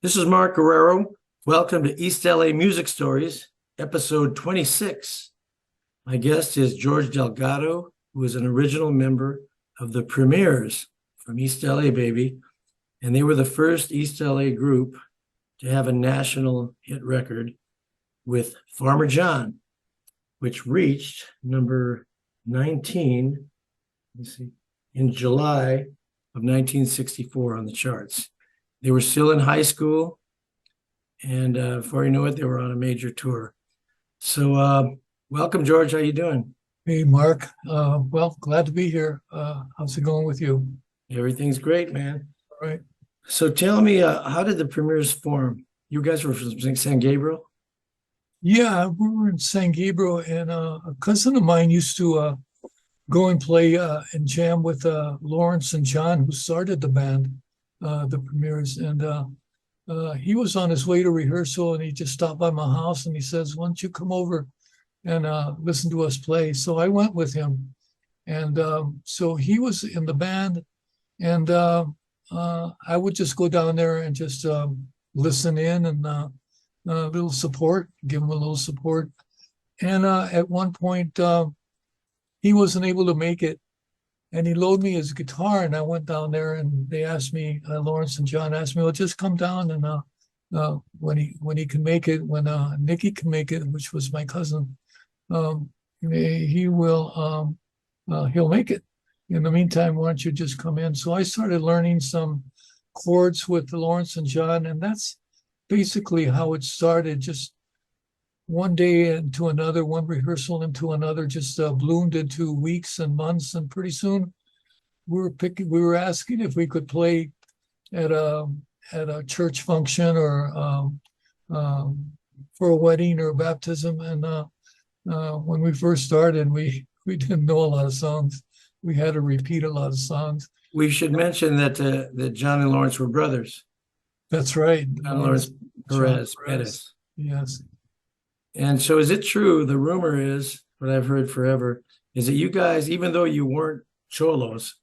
This is Mark Guerrero. Welcome to East L.A. Music Stories, episode 26. My guest is George Delgado, who is an original member of the Premiers from East L.A., baby. And they were the first East L.A. group to have a national hit record with Farmer John, which reached number 19, in July of 1964 on the charts. They were still in high school, and before you know it, they were on a major tour. So welcome, George. How you doing? Hey, Mark. Well, glad to be here. How's it going with you? Everything's great, man. All right. So tell me, how did the Premiers form? You guys were from San Gabriel? Yeah, we were in San Gabriel, and a cousin of mine used to go and play and jam with Lawrence and John, who started the band, the Premiers. And he was on his way to rehearsal, and he just stopped by my house, and he says, "Why don't you come over and listen to us play?" So I went with him, and so he was in the band, and I would just go down there and just listen in and a little support, give him a little support. And at one point, he wasn't able to make it, and he loaned me his guitar, and I went down there, and they asked me, Lawrence and John asked me, "Well, just come down, and when he can make it, when Nicky can make it," which was my cousin, he will he'll make it. In the meantime, why don't you just come in? So I started learning some chords with Lawrence and John, and that's basically how it started. Just one day into another, one rehearsal into another, just bloomed into weeks and months, and pretty soon we were asking if we could play at a church function or for a wedding or a baptism. And when we first started, we didn't know a lot of songs. We had to repeat a lot of songs. We should mention that John and Lawrence were brothers. That's right. John Lawrence Perez. Yes. And so is it true, the rumor is, what I've heard forever, is that you guys, even though you weren't cholos,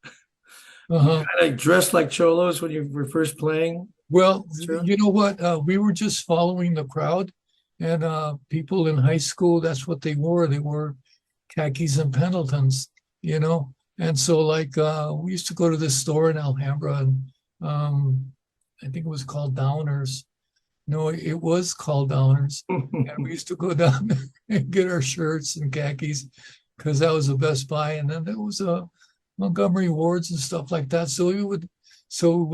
you kind of dressed like cholos when you were first playing? Well, you know what? We were just following the crowd, and people in high school, that's what they wore. They wore khakis and Pendletons, you know? And so, like, we used to go to this store in Alhambra, and I think it was called Downers. No, it was called Downers. And we used to go down there and get our shirts and khakis because that was the Best Buy. And then there was Montgomery Wards and stuff like that. So we would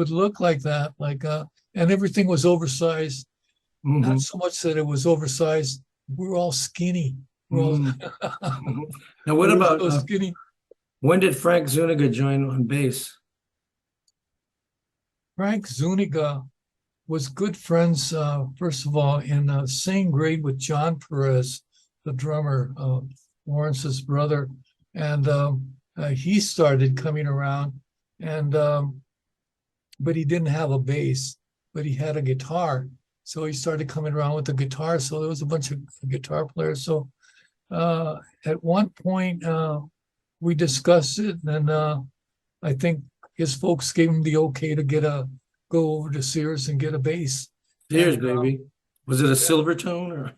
look like that, like and everything was oversized. Not so much that it was oversized. We were all skinny. Now, what about skinny? When did Frank Zuniga join on bass? Frank Zuniga was good friends, first of all, in the same grade with John Perez, the drummer, Lawrence's brother. And he started coming around, and but he didn't have a bass, but he had a guitar. So he started coming around with the guitar. So there was a bunch of guitar players. So at one point, we discussed it, and I think his folks gave him the okay to go over to Sears and get a bass. Sears, baby. Was it a Silvertone, or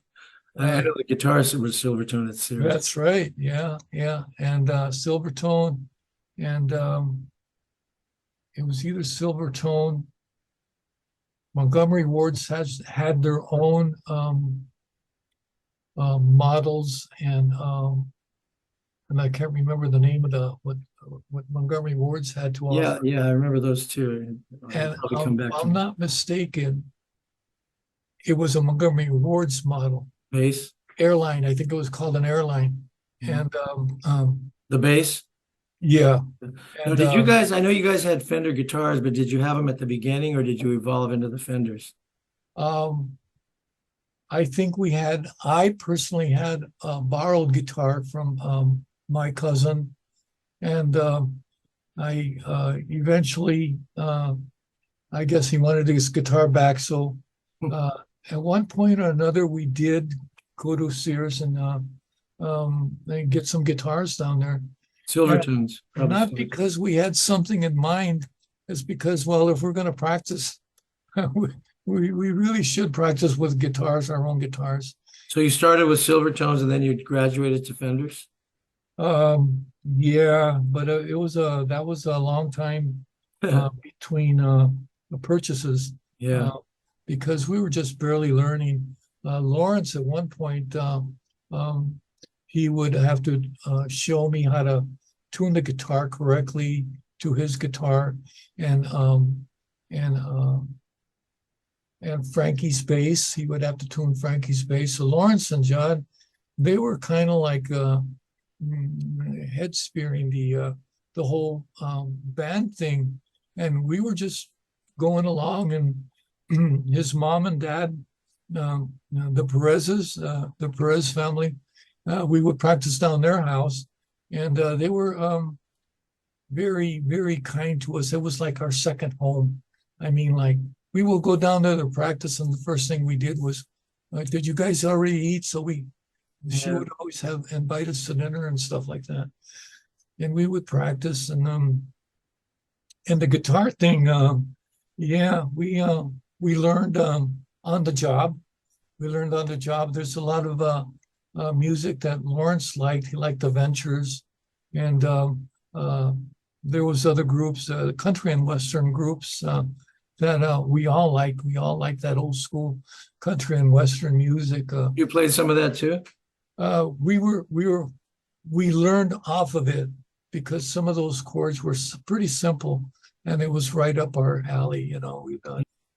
I know the guitarist was Silvertone at Sears. That's right. Yeah. And Silvertone, and it was either Silvertone. Montgomery Wards had their own models, and I can't remember the name of what Montgomery Wards had to offer. Yeah, I remember those two. And I'm not mistaken, it was a Montgomery Wards model. Bass? Airline, I think it was called an Airline. And the bass? Yeah. Now, did you guys, I know you guys had Fender guitars, but did you have them at the beginning, or did you evolve into the Fenders? I think I personally had a borrowed guitar from my cousin, and I eventually, I guess he wanted his guitar back. So at one point or another, we did go to Sears and get some guitars down there. Silvertones. Not because we had something in mind. It's because, well, if we're going to practice, we really should practice with guitars, our own guitars. So you started with silver tones and then you graduated to Fenders? Yeah, but it was that was a long time between the purchases Yeah. because we were just barely learning. Lawrence at one point um, he would have to show me how to tune the guitar correctly to his guitar, and and uh, and Frankie's bass. He would have to tune Frankie's bass. So Lawrence and John, they were kind of like head spearing the whole band thing, and we were just going along. And his mom and dad, the Perez's, the Perez family, we would practice down their house, and they were very, very kind to us. It was like our second home. I mean, like we will go down there to practice, and the first thing we did was, "Did you guys already eat?" So she Yeah. would always have invite us to dinner and stuff like that, and we would practice. And the guitar thing, yeah, we learned on the job. We learned on the job. There's a lot of music that Lawrence liked. He liked the Ventures, and there was other groups, country and western groups that we all liked. We all liked that old school country and western music. You played some of that too? We learned off of it because some of those chords were pretty simple, and it was right up our alley. You know, we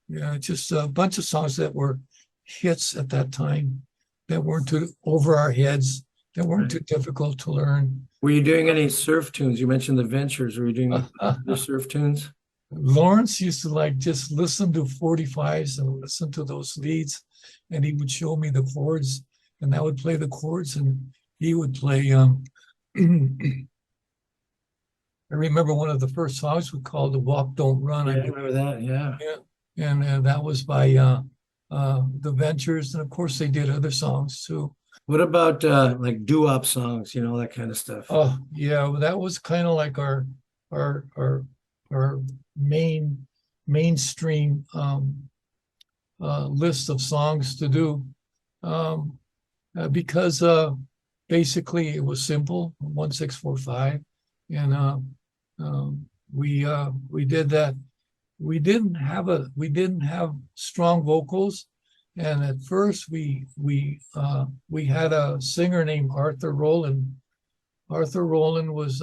yeah, just a bunch of songs that were hits at that time that weren't too over our heads, that weren't too difficult to learn. Were you doing any surf tunes? You mentioned the Ventures. Were you doing the surf tunes? Lawrence used to like just listen to 45s and listen to those leads, and he would show me the chords, and I would play the chords, and he would play. I remember one of the first songs we called "The Walk Don't Run." Yeah, I remember that. Yeah. And that was by the Ventures, and of course they did other songs too. What about like doo-wop songs, you know, that kind of stuff? Oh yeah, well, that was kind of like our mainstream list of songs to do, because basically it was simple, 1 6 4 5, and we did that. We didn't have strong vocals, and at first we had a singer named Arthur Rowland. Arthur Rowland was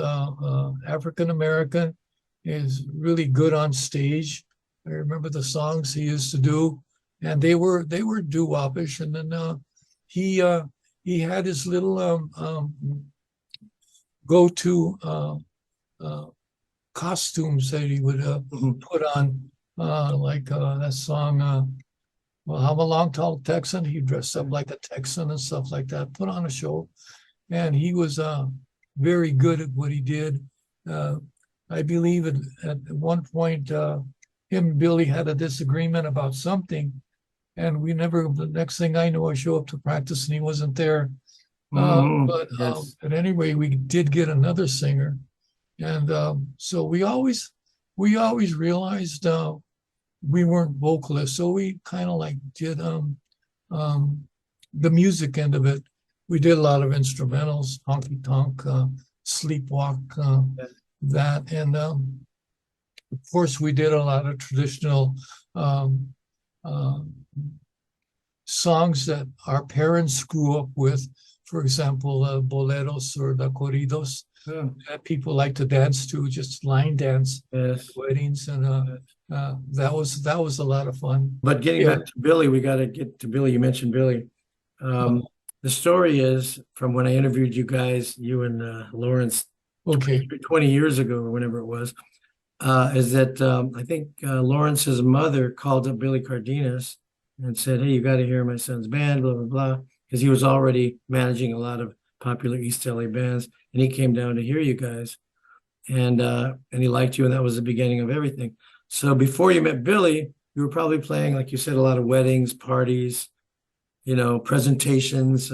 African American, is really good on stage. I remember the songs he used to do, and they were doo-wopish. And then he had his little go-to costumes that he would put on, like that song, well, I'm a long, tall Texan. He dressed up like a Texan and stuff like that, put on a show. And he was very good at what he did. I believe at one point, him and Billy had a disagreement about something. And the next thing I know, I show up to practice and he wasn't there. But anyway, we did get another singer. And so we always realized we weren't vocalists, so we kind of like did the music end of it. We did a lot of instrumentals, honky tonk, sleepwalk, that, and of course we did a lot of traditional songs that our parents grew up with. For example, boleros or the corridos. Yeah. That people like to dance to, just line dance at weddings, and that was a lot of fun. But getting back to Billy, we got to get to Billy. You mentioned Billy. The story is from when I interviewed you guys, you and Lawrence, Okay. 20 years ago or whenever it was, is that I think Lawrence's mother called up Billy Cardenas and said, "Hey, you got to hear my son's band, blah, blah, blah," because he was already managing a lot of popular East L.A. bands, and he came down to hear you guys, and he liked you, and that was the beginning of everything. So before you met Billy, you were probably playing, like you said, a lot of weddings, parties, you know, presentations,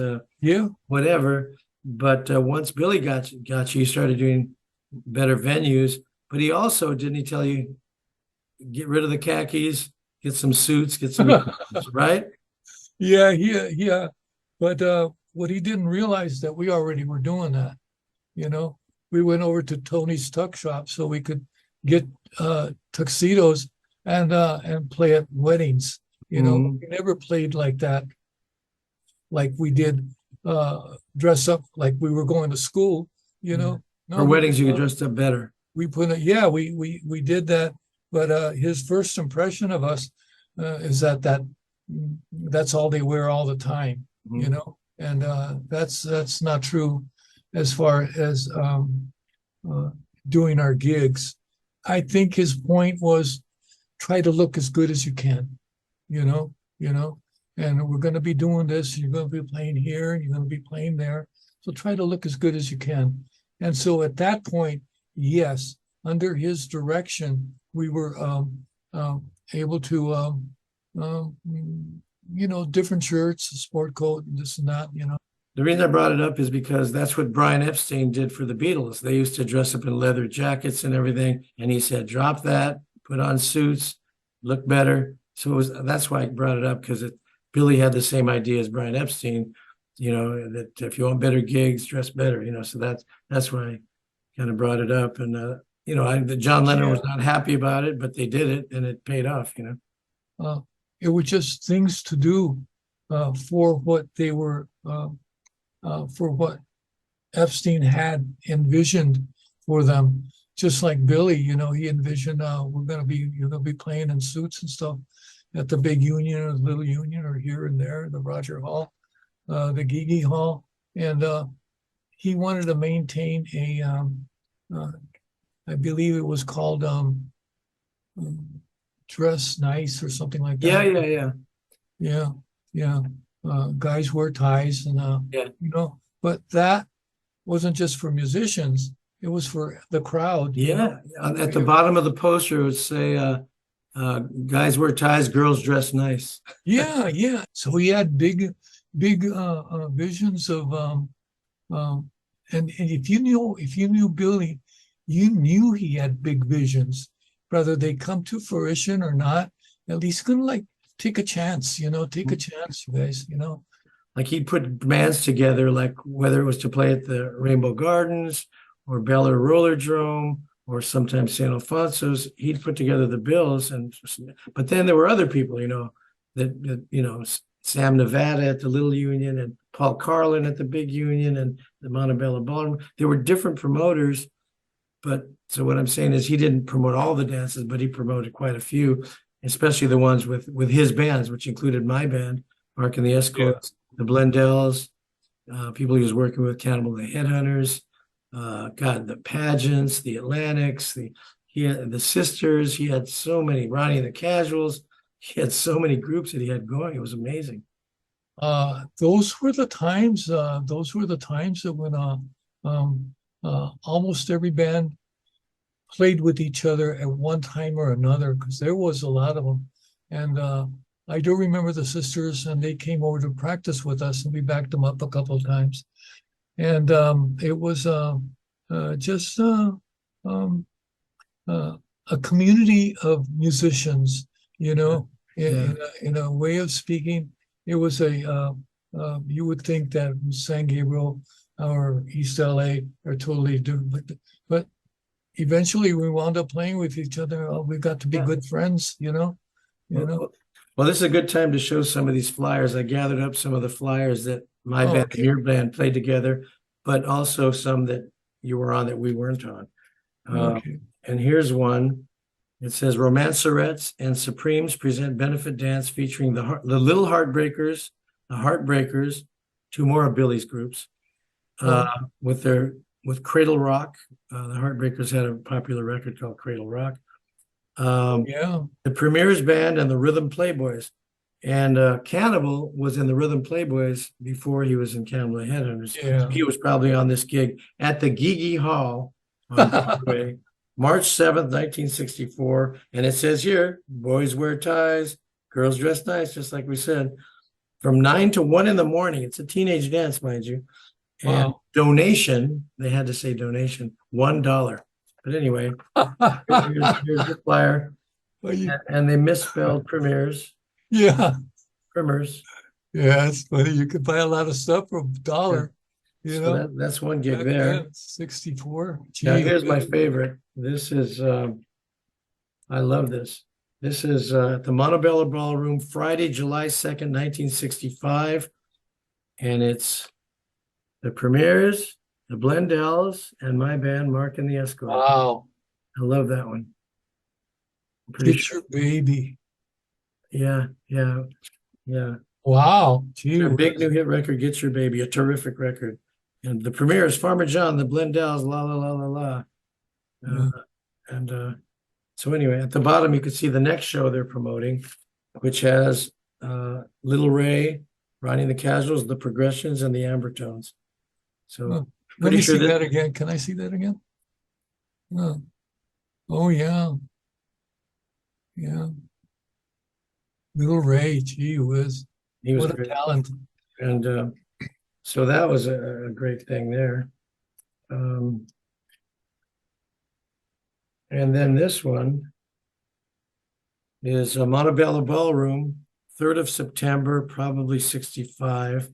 whatever. But once Billy got you, you started doing better venues. But he also, didn't he tell you, get rid of the khakis, get some suits, get some uniforms, right? Yeah, yeah. But what he didn't realize that we already were doing that. You know, we went over to Tony's tuck shop so we could get tuxedos and play at weddings. You know, Mhm. we never played like that, like we did dress up like we were going to school. You know, For no, weddings, you get dressed up better. we put it. Yeah, we did that. But his first impression of us is that's all they wear all the time. You Mhm. know, and that's not true as far as uh, doing our gigs. I think his point was try to look as good as you can, you know, and we're going to be doing this. You're going to be playing here, and you're going to be playing there. So try to look as good as you can. And so at that point, yes, under his direction, we were able to, um, different shirts, a sport coat, and this and that, you know. The reason I brought it up is because that's what Brian Epstein did for the Beatles. They used to dress up in leather jackets and everything, and he said, "Drop that, put on suits, look better." So that's why I brought it up because Billy had the same idea as Brian Epstein. That if you want better gigs, dress better. So that's why I kind of brought it up. And John Lennon was Yeah. not happy about it, but they did it, and it paid off. It was just things to do for what they were, for what Epstein had envisioned for them. Just like Billy, he envisioned you're gonna be playing in suits and stuff at the big union or the little union or here and there, the Roger Hall, the Gigi Hall, and he wanted to maintain uh, I believe it was called dress nice or something like Yeah, that. yeah, yeah, Yeah, yeah. Guys wear ties and yeah. but that wasn't just for musicians, it was for the crowd, Yeah, at the bottom of the poster it would say, "Guys wear ties, girls dress nice." Yeah, yeah. So he had big visions of and if you knew Billy, you knew he had big visions, whether they come to fruition or not. At least gonna like take a chance, take a chance, you guys. Like he'd put bands together, like whether it was to play at the Rainbow Gardens or Bel Air Rollerdrome or sometimes San Alfonso's, he'd put together the bills. But then there were other people, Sam Nevada at the Little Union and Paul Carlin at the Big Union and the Montebello Ballroom. There were different promoters, but so what I'm saying is he didn't promote all the dances, but he promoted quite a few, especially the ones with his bands, which included my band, Mark and the Escorts, the Blendells, people he was working with, Cannibal the Headhunters, the pageants, the Atlantics, he had the Sisters. He had so many, Ronnie and the Casuals. He had so many groups that he had going. It was amazing. Those were the times. Those were the times that when almost every band played with each other at one time or another, because there was a lot of them. And I do remember the Sisters, and they came over to practice with us, and we backed them up a couple of times. And it was just a community of musicians, in a way of speaking. It was you would think that San Gabriel or East L.A. are totally different, but eventually we wound up playing with each other. We got to be good friends, Well, this is a good time to show some of these flyers. I gathered up some of the flyers that my band and your band played together, but also some that you were on that we weren't on. Okay. And here's one. It says Romancerettes and Supremes present benefit dance featuring the Little Heartbreakers, the Heartbreakers, two more of Billy's groups, with Cradle Rock. The Heartbreakers had a popular record called Cradle Rock. Yeah. The Premiers Band and the Rhythm Playboys. And Cannibal was in the Rhythm Playboys before he was in Cannibal the Headhunters. Yeah. He was probably on this gig at the Gigi Hall on Broadway, March 7th, 1964. And it says here, boys wear ties, girls dress nice, just like we said, from 9 to 1 in the morning. It's a teenage dance, mind you. And donation, they had to say donation, $1. But anyway, here's the flyer. Well, you, And they misspelled premieres, yeah, primers. yeah, it's funny. You could buy a lot of stuff for $1, you So know, that's one gig back there. then, 64. Now Gee, here's my favorite. This is I love this. This is at the Montebello Ballroom, Friday, July 2nd, 1965. And it's the Premiers, the Blendells, and my band, Mark and the Escort. wow. I love that one. I'm pretty Get sure. your baby. Yeah, yeah, yeah. Wow. Gee, Their big new hit record, Get Your Baby, a terrific record. And the Premiers, Farmer John, the Blendells, La La La La La. yeah. And so anyway, at the bottom, you can see the next show they're promoting, which has Little Ray, Ronnie and the Casuals, the Progressions, and the Ambertones. So Let pretty me sure see that that again. Can I see that again? Oh, oh yeah. Yeah. Little Ray, gee whiz. he was What a great. talent. And so that was a great thing there. And then this one is a Montebello Ballroom, 3rd of September, probably 65.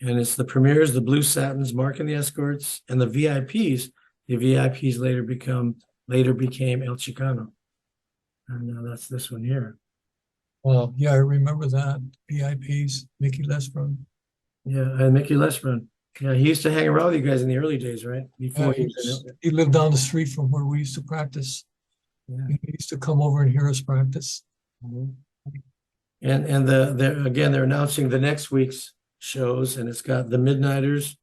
And it's the Premiers, the Blue Satins, Mark and the Escorts, and the VIPs. The VIPs later became El Chicano. And that's this one here. Well, yeah, I remember that. VIPs, Mickey Lesbrun. Yeah, and Mickey Lesbrun. Yeah, he used to hang around with you guys in the early days, right? Before He lived down the street from where we used to practice. Yeah. He used to come over and hear us practice. Mhm. And they're announcing the next week's shows, and it's got the Midnighters,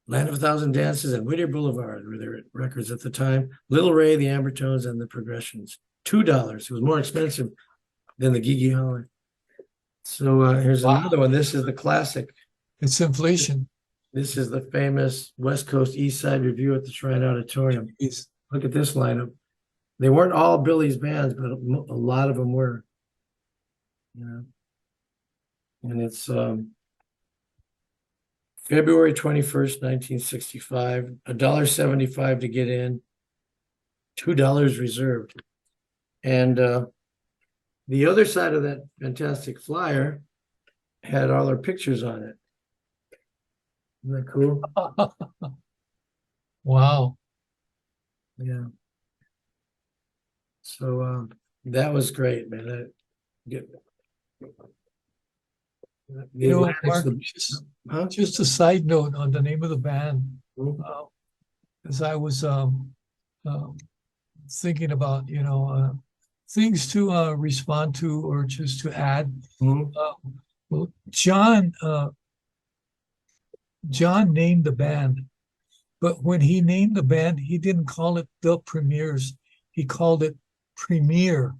Land of a Thousand Dances, and Whittier Boulevard were their records at the time. Little Ray, the Ambertones, and the Progressions. $2. It was more expensive than the Gigi Holler. So here's another one. This is the classic. It's inflation. This is the famous West Coast East Side Review at the Shrine Auditorium. Jeez. Look at this lineup. They weren't all Billy's bands, but a lot of them were. Yeah. And it's February 21st, 1965, $1.75 to get in, $2 reserved. And the other side of that fantastic flyer had all our pictures on it. Isn't that cool? Wow. Yeah. So that was great, man. You know, Atlantic's Mark, just a side note on the name of the band. Mhm. As I was thinking about, things to respond to or just to add. Mhm. Well, John named the band, but when he named the band, he didn't call it the Premiers. He called it Premier.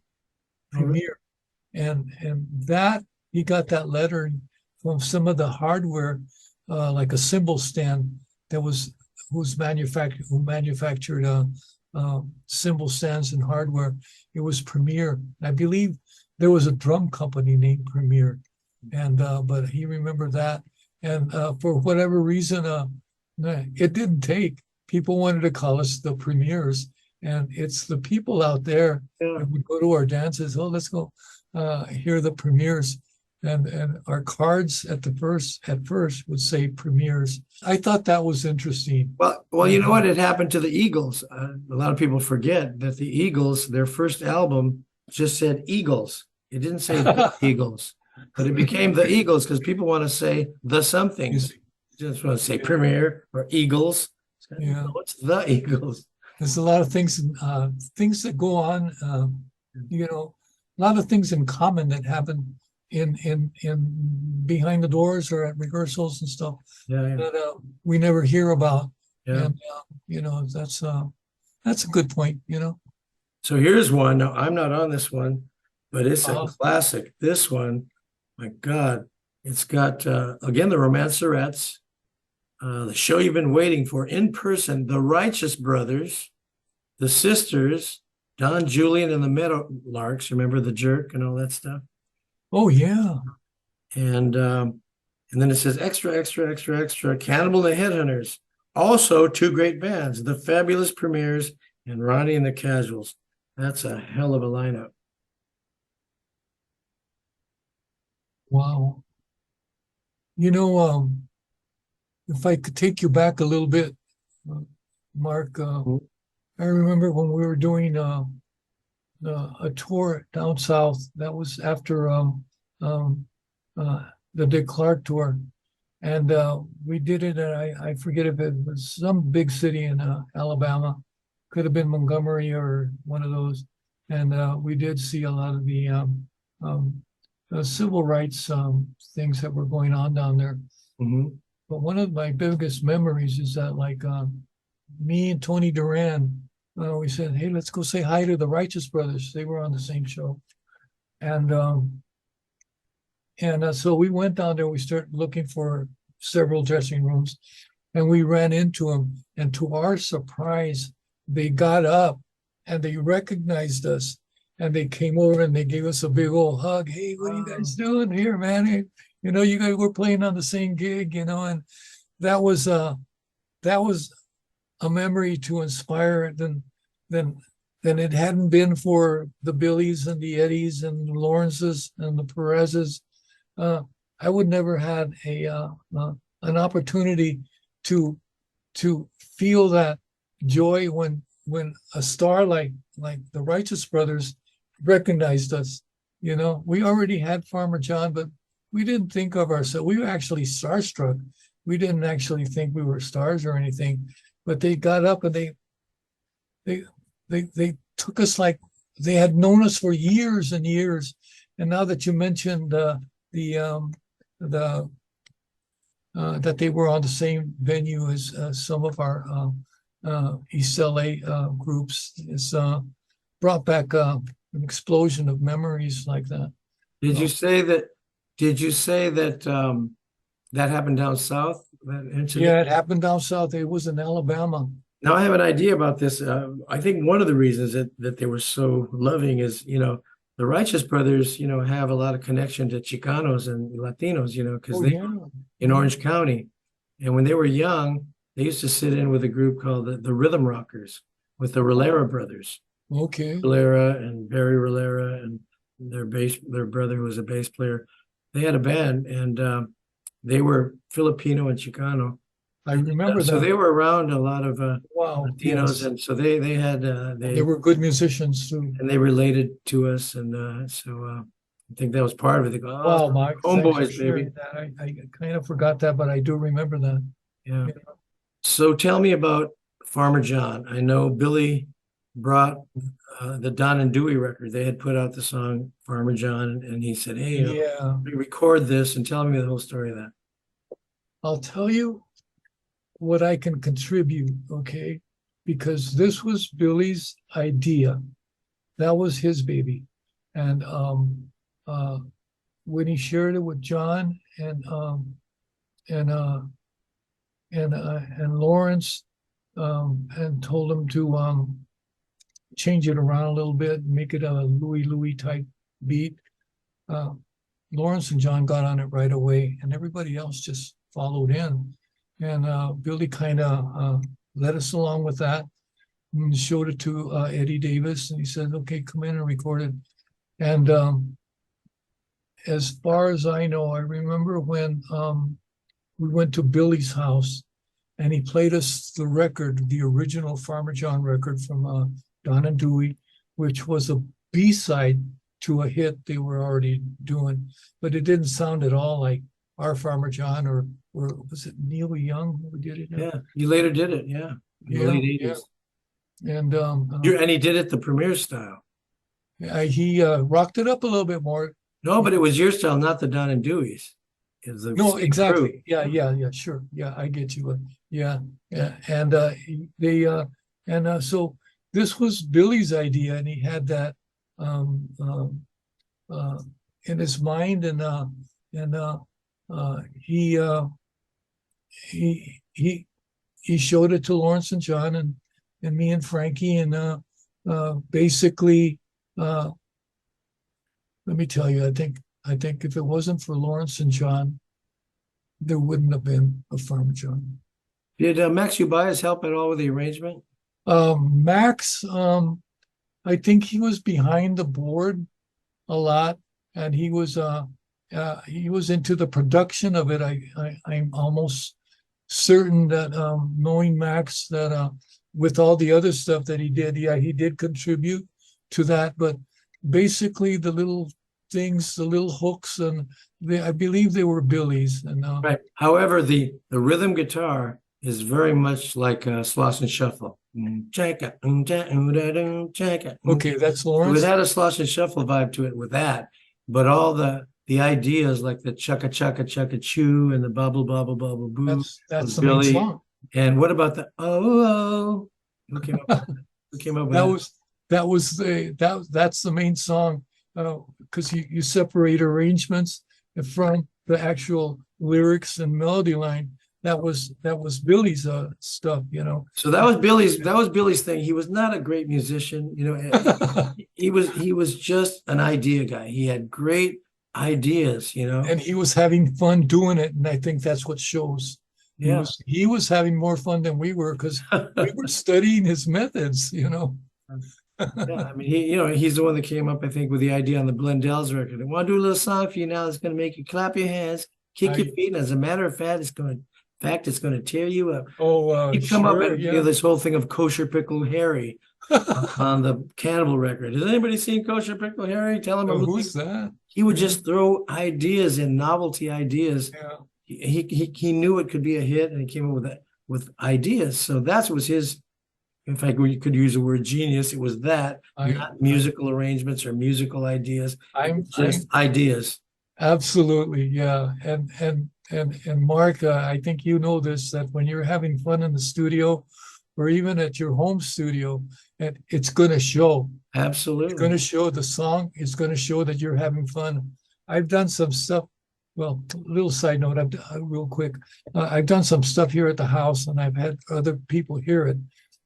And that he got that letter from some of the hardware, like a cymbal stand that who manufactured cymbal stands and hardware. It was Premier. I believe there was a drum company named Premier, and but he remembered that. And for whatever reason, it didn't take. People wanted to call us the Premiers, and it's the people out there that would go to our dances. Oh, let's go hear the Premiers, and our cards at first would say Premiers. I thought that was interesting. Well, you know what had happened to the Eagles? A lot of people forget that the Eagles, their first album just said Eagles. It didn't say the Eagles, but it became the Eagles because people want to say the somethings. You just want to say Premier or Eagles. Yeah, no, it's the Eagles. There's a lot of things that go on. A lot of things in common that happen in behind the doors or at rehearsals and stuff that we never hear about. And that's a good point. So here's one. Now I'm not on this one, but it's a classic. This one, my God, it's got again the Romancerettes, the show you've been waiting for in person, the Righteous Brothers, the Sisters, Don Julian and the Meadowlarks. Remember the Jerk and all that stuff? Oh yeah. And then it says extra, extra, extra, extra, Cannibal the Headhunters. Also two great bands, the Fabulous Premiers and Ronnie and the Casuals. That's a hell of a lineup. Wow. You know, if I could take you back a little bit, uh, Mark, I remember when we were doing a tour down south. That was after um, the Dick Clark tour, and we did it. I forget if it was some big city in Alabama, could have been Montgomery or one of those, and we did see a lot of the um, civil rights things that were going on down there. Mm-hmm. But one of my biggest memories is that, like, me and Tony Duran, we said, "Hey, let's go say hi to the Righteous Brothers." They were on the same show, and so we went down there. We started looking for several dressing rooms, and we ran into them. And to our surprise, they got up and they recognized us, and they came over and they gave us a big old hug. "Hey, what are you guys doing here, man? Hey, you know, you guys were playing on the same gig, you know." And that was a memory to inspire. Then it hadn't been for the Billies and the Eddies and the Lawrences and the Perez's, I would never had an opportunity to feel that joy when a star like the Righteous Brothers recognized us. You know, we already had Farmer John, but we didn't think of ourselves. We were actually starstruck. We didn't actually think we were stars or anything. But they got up and they took us like they had known us for years and years. And now that you mentioned that they were on the same venue as some of our East L.A. Groups, it's brought back an explosion of memories like that. Did you say that? Did you say that that happened down south? That incident? Yeah, it happened down south. It was in Alabama. Now I have an idea about this. I think one of the reasons that they were so loving is, you know, the Righteous Brothers, you know, have a lot of connection to Chicanos and Latinos, you know, because they were in Orange County. And when they were young, they used to sit in with a group called the Rhythm Rockers with the Rillera brothers. Okay. Rillera and Barry Rillera and their brother who was a bass player. They had a band, and they were Filipino and Chicano. I remember that. So they were around a lot of Wow, Latinos, yes. and so they had They were good musicians too. and they related to us, and so I think that was part of it. They go, "Oh, Wow, Mike, homeboys, baby." that. I kind of forgot that, but I do remember that. Yeah. So tell me about Farmer John. I know Billy brought the Don and Dewey record. They had put out the song Farmer John, and he said, "Hey, Yeah, record this and tell me the whole story of that." I'll tell you what I can contribute, okay? Because this was Billy's idea. That was his baby. And when he shared it with John and Lawrence, and told him to change it around a little bit, make it a Louie type beat, Lawrence and John got on it right away, and everybody else just followed in. And Billy kind of led us along with that and showed it to Eddie Davis. And he said, "Okay, come in and record it." And as far as I know, I remember when we went to Billy's house and he played us the record, the original Farmer John record from Don and Dewey, which was a B-side to a hit they were already doing. But it didn't sound at all like our Farmer John, or was it Neil Young who did it? Yeah, you later did it, yeah. In the late 80s. And And he did it the Premier style. he rocked it up a little bit more. No, but it was your style, not the Don and Dewey's. It was the No, same exactly. crew. Yeah, sure. Yeah, I get you. Yeah. And so this was Billy's idea, and he had that in his mind, and he showed it to Lawrence and John and me and Frankie, and basically, let me tell you, I think if it wasn't for Lawrence and John, there wouldn't have been a Farmer John. Did Max Ubias help at all with the arrangement? Max, I think he was behind the board a lot, and he was into the production of it. I'm almost certain that knowing Max, that with all the other stuff that he did, yeah, he did contribute to that. But basically, the little things, the little hooks, and I believe they were Billy's. And Right. However, the rhythm guitar is very much like Sloss and Shuffle. Check it, check it. Okay, that's So Lawrence. it had a Sloss and Shuffle vibe to it with that, but all the ideas like the chugga chugga chugga choo and the bubble bubble bubble boo That's was the main Billy. song. And what about the oh? Who came up with that? Who came up with that? That's the main song, because you separate arrangements from the actual lyrics and melody line. That was Billy's stuff, So that was Billy's thing. He was not a great musician, he was just an idea guy. He had great ideas, And he was having fun doing it, and I think that's what shows. Yeah. He was having more fun than we were, because we were studying his methods. Yeah, I mean, he's the one that came up, I think, with the idea on the Blundell's record. I want to do a little song for you now that's going to make you clap your hands, kick your feet, and as a matter of fact, it's going to tear you up. He come up with this whole thing of Kosher Pickle Harry on the Cannibal record. Has anybody seen Kosher Pickle Harry? Tell him who's that? He would just throw ideas in, novelty ideas. Yeah. He knew it could be a hit, and he came up with ideas. So that was his. In fact, we could use the word genius. It was that, not musical arrangements or musical ideas. Just ideas. Absolutely, yeah. And Mark, I think you know this, that when you're having fun in the studio, or even at your home studio, and it's going to show. Absolutely. It's going to show the song. It's going to show that you're having fun. I've done some stuff. Well, little side note, real quick. I've done some stuff here at the house, and I've had other people hear it.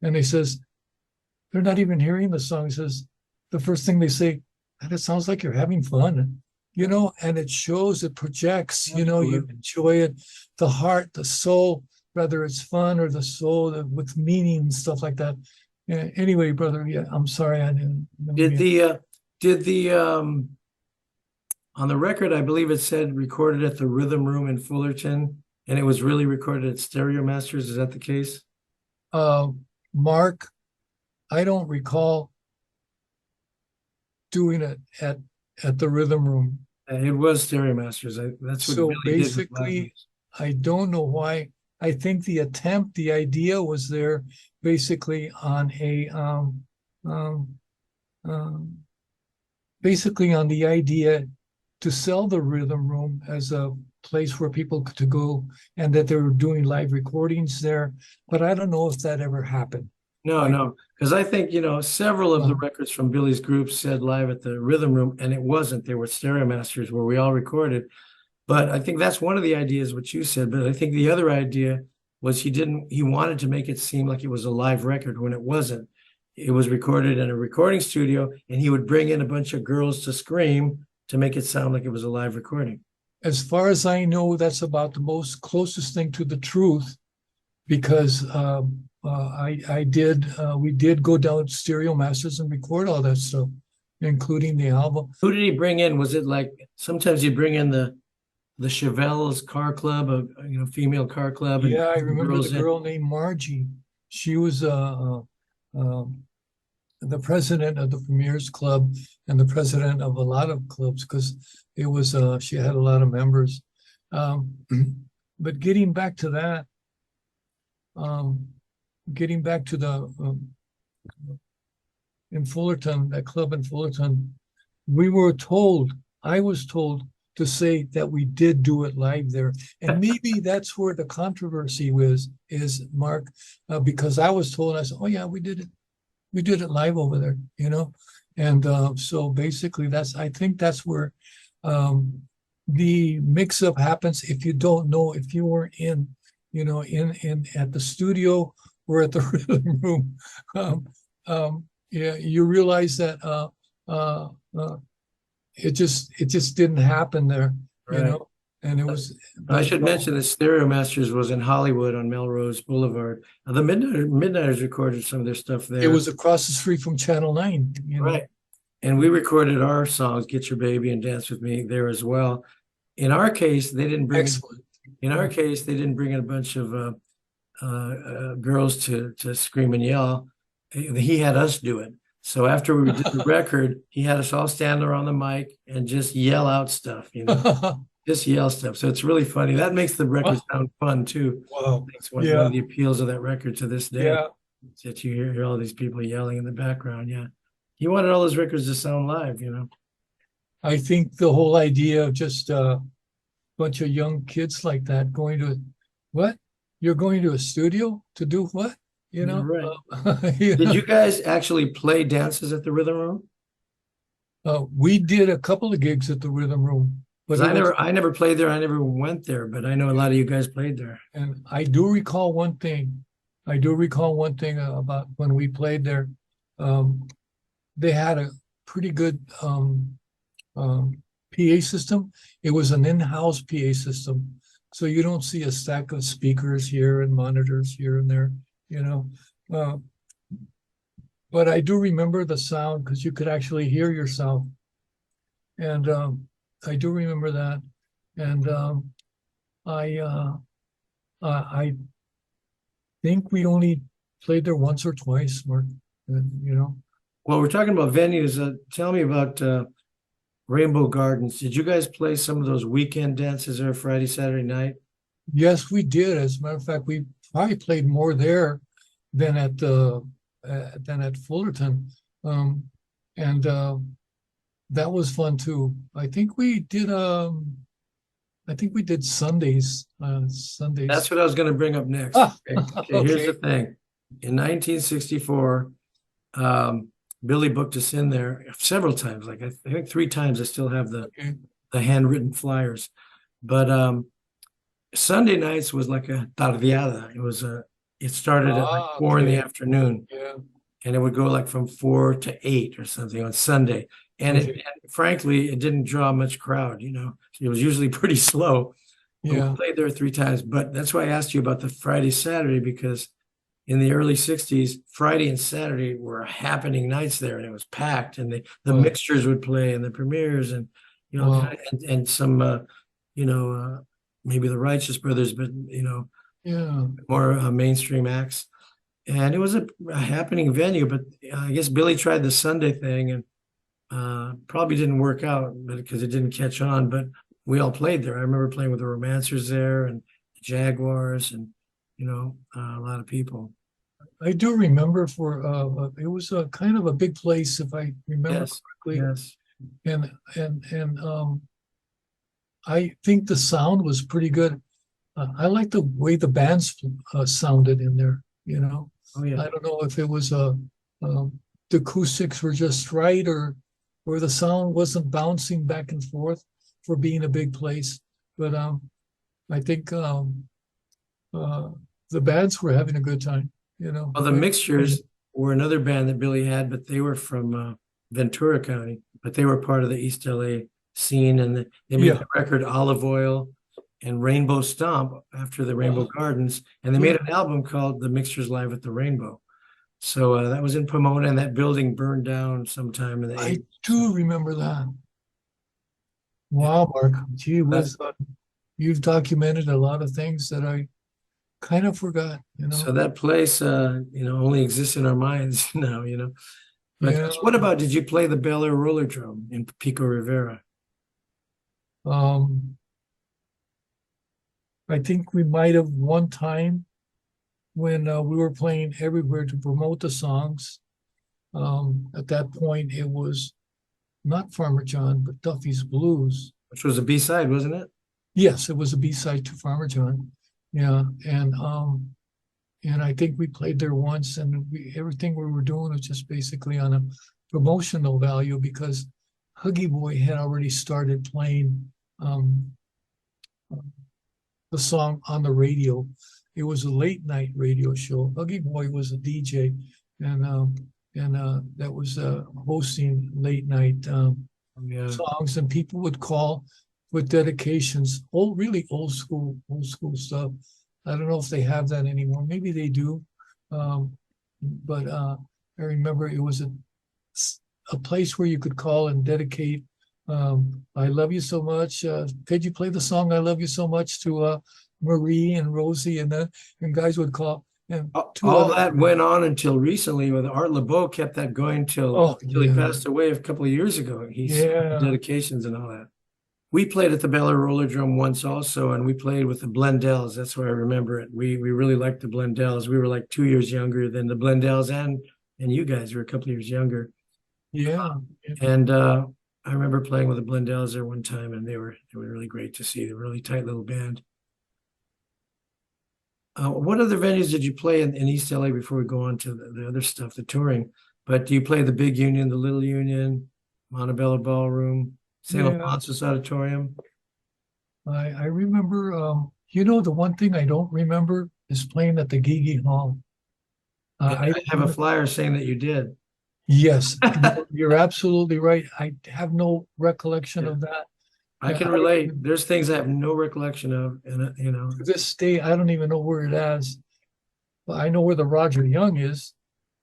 And he says, they're not even hearing the song. He says, the first thing they say, and it sounds like you're having fun, and it shows, it projects, you enjoy it, the heart, the soul, whether it's fun or the soul with meaning and stuff like that. Yeah, anyway, brother, yeah, I'm sorry. I didn't. Did the on the record, I believe it said recorded at the Rhythm Room in Fullerton, and it was really recorded at Stereo Masters. Is that the case? Mark, I don't recall doing it at the Rhythm Room. It was Stereo Masters. That's what. So Billy basically, I don't know why. I think the idea was there, basically on basically on the idea to sell the Rhythm Room as a place for people to go, and that they were doing live recordings there. But I don't know if that ever happened. No, because I think, several of the records from Billy's group said live at the Rhythm Room, and it wasn't. They were Stereo Masters where we all recorded. But I think that's one of the ideas, what you said. But I think the other idea was he wanted to make it seem like it was a live record when it wasn't. It was recorded in a recording studio, and he would bring in a bunch of girls to scream to make it sound like it was a live recording. As far as I know, that's about the most closest thing to the truth, because we did go down to Stereo Masters and record all that stuff, including the album. Who did he bring in? Was it like sometimes you bring in the Chevelle's car club, a female car club? Yeah, I remember the girl named Margie. She was the president of the Premiers Club and the president of a lot of clubs, because it was she had a lot of members. But getting back to that, getting back to the in Fullerton, that club in Fullerton, I was told to say that we did do it live there. And maybe that's where the controversy is, Mark, because I was told, I said, oh yeah, we did it live over there, And so basically I think that's where the mix-up happens. If you don't know, if you weren't in at the studio or at the Rhythm Room, yeah, you realize that it just didn't happen there, right. and it was. I should mention that Stereo Masters was in Hollywood on Melrose Boulevard. The Midnighters recorded some of their stuff there. It was across the street from Channel 9. Right. And we recorded our songs, Get Your Baby and Dance With Me, there as well. In our case, they didn't bring Excellent. in our case, they didn't bring in a bunch of girls to scream and yell. He had us do it. So after we did the record, he had us all stand there on the mic and just yell out stuff, just yell stuff. So it's really funny. That makes the record sound fun too. Wow. That's one of the appeals of that record to this day. Yeah. That you hear all these people yelling in the background. Yeah. He wanted all his records to sound live, I think the whole idea of just a bunch of young kids like that going to what? You're going to a studio to do what? Right. Did you guys actually play dances at the Rhythm Room? We did a couple of gigs at the Rhythm Room, but I never played there. I never went there, but I know a lot of you guys played there. And I do recall one thing. About when we played there. They had a pretty good PA system. It was an in-house PA system, so you don't see a stack of speakers here and monitors here and there. But I do remember the sound because you could actually hear yourself, and I do remember that. And I think we only played there once or twice, Mark. Well, we're talking about venues. Tell me about Rainbow Gardens. Did you guys play some of those weekend dances there Friday, Saturday night? Yes, we did. As a matter of fact, we probably played more there than at Fullerton, and that was fun too. I think we did. Sundays. Sundays. That's what I was going to bring up next. Okay. Here's the thing. In 1964, Billy booked us in there several times. Like I think 3 times. I still have the handwritten flyers. But Sunday nights was like a tardeada. It started at like 4 in the afternoon. Yeah. And it would go like from 4 to 8 or something on Sunday. And frankly, it didn't draw much crowd, It was usually pretty slow. Yeah. We played there 3 times, but that's why I asked you about the Friday, Saturday, because in the early 60s, Friday and Saturday were happening nights there, and it was packed, and the mixtures would play and the premieres and, and some, maybe the Righteous Brothers, but, more mainstream acts. And it was a happening venue, but I guess Billy tried the Sunday thing and probably didn't work out because it didn't catch on, but we all played there. I remember playing with the Romancers there and the Jaguars and, a lot of people. I do remember it was a kind of a big place, if I remember correctly. Yes. And I think the sound was pretty good. I like the way the bands sounded in there, Oh, yeah. I don't know if it was the acoustics were just right or the sound wasn't bouncing back and forth for being a big place. But I think the bands were having a good time, Well, the Mixtures were another band that Billy had, but they were from Ventura County, but they were part of the East L.A. scene, and they made the record Olive Oil and Rainbow Stomp after the Rainbow Gardens, and they made an album called The Mixtures Live at the Rainbow. So that was in Pomona, and that building burned down sometime in the 80s. I do remember that. Wow, Mark. Gee whiz, you've documented a lot of things that I kind of forgot, So that place, only exists in our minds now, But what about, did you play the Bel Air Roller Drum in Pico Rivera? I think we might have one time when we were playing everywhere to promote the songs. At that point, it was not Farmer John, but Duffy's Blues. Which was a B-side, wasn't it? Yes, it was a B-side to Farmer John. Yeah, and I think we played there once, and everything we were doing was just basically on a promotional value because Huggy Boy had already started playing the song on the radio. It was a late night radio show. Huggy Boy was a DJ, and that was hosting late night songs, and people would call with dedications, really old school stuff. I don't know if they have that anymore. Maybe they do. But I remember it was a place where you could call and dedicate I love you so much. Could you play the song I love you so much to Marie and Rosie and guys would call and all that went on until recently with Art LeBeau kept that going till he passed away a couple of years ago. He's dedications and all that. We played at the Bella Roller Drum once also, and we played with the Blendells. That's where I remember it. We really liked the Blendells. We were like 2 years younger than the Blendells, and you guys were a couple of years younger. Yeah. And I remember playing with the Blendells there one time, and they were really great to see. They were a really tight little band. What other venues did you play in East LA before we go on to the other stuff, the touring? But do you play the Big Union, the Little Union, Montebello Ballroom, St. Alphonsus Auditorium? I remember, the one thing I don't remember is playing at the Gigi Hall. I have a flyer saying that you did. Yes, you're absolutely right. I have no recollection of that. I can relate. There's things I have no recollection of, and to this day, I don't even know where it is. But I know where the Roger Young is,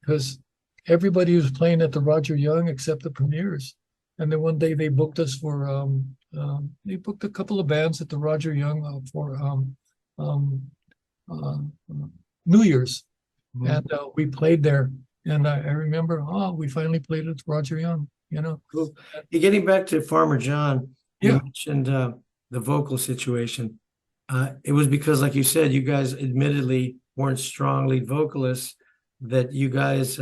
because everybody was playing at the Roger Young except the Premiers. And then one day they booked us for they booked a couple of bands at the Roger Young for New Year's, and we played there. And I remember, we finally played at Roger Young. Cool. Getting back to Farmer John, you mentioned the vocal situation. It was because, like you said, you guys admittedly weren't strong lead vocalists, that you guys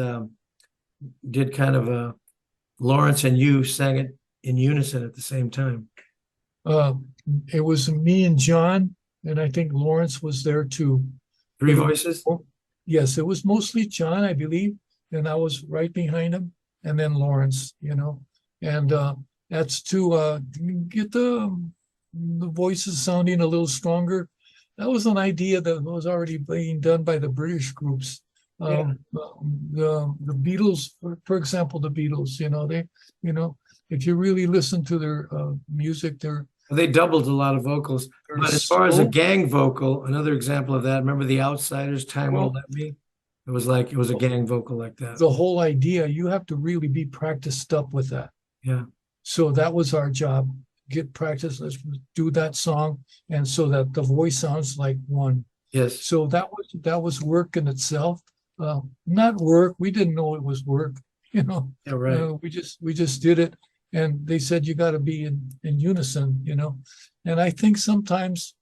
did kind of a Lawrence and you sang it in unison at the same time. It was me and John, and I think Lawrence was there too. 3 voices? Yes, it was mostly John, I believe, and I was right behind him, and then Lawrence, and that's to get the voices sounding a little stronger. That was an idea that was already being done by the British groups. The Beatles, for example, the Beatles, if you really listen to their music, they doubled a lot of vocals. But as far as a gang vocal, another example of that, remember the Outsiders, Time Won't Let Me? It was a gang vocal like that. The whole idea, you have to really be practiced up with that. Yeah. So that was our job. Get practice, let's do that song, and so that the voice sounds like one. Yes. So that was work in itself. Not work. We didn't know it was work. Yeah, right. We just did it, and they said you got to be in unison. And I think sometimes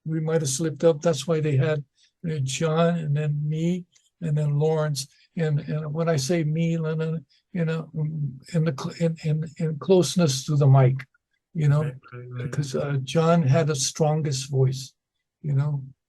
we might have slipped up. That's why they had John and then me and then Lawrence. And when I say me, Lennon, in closeness to the mic, right. Because John had the strongest voice,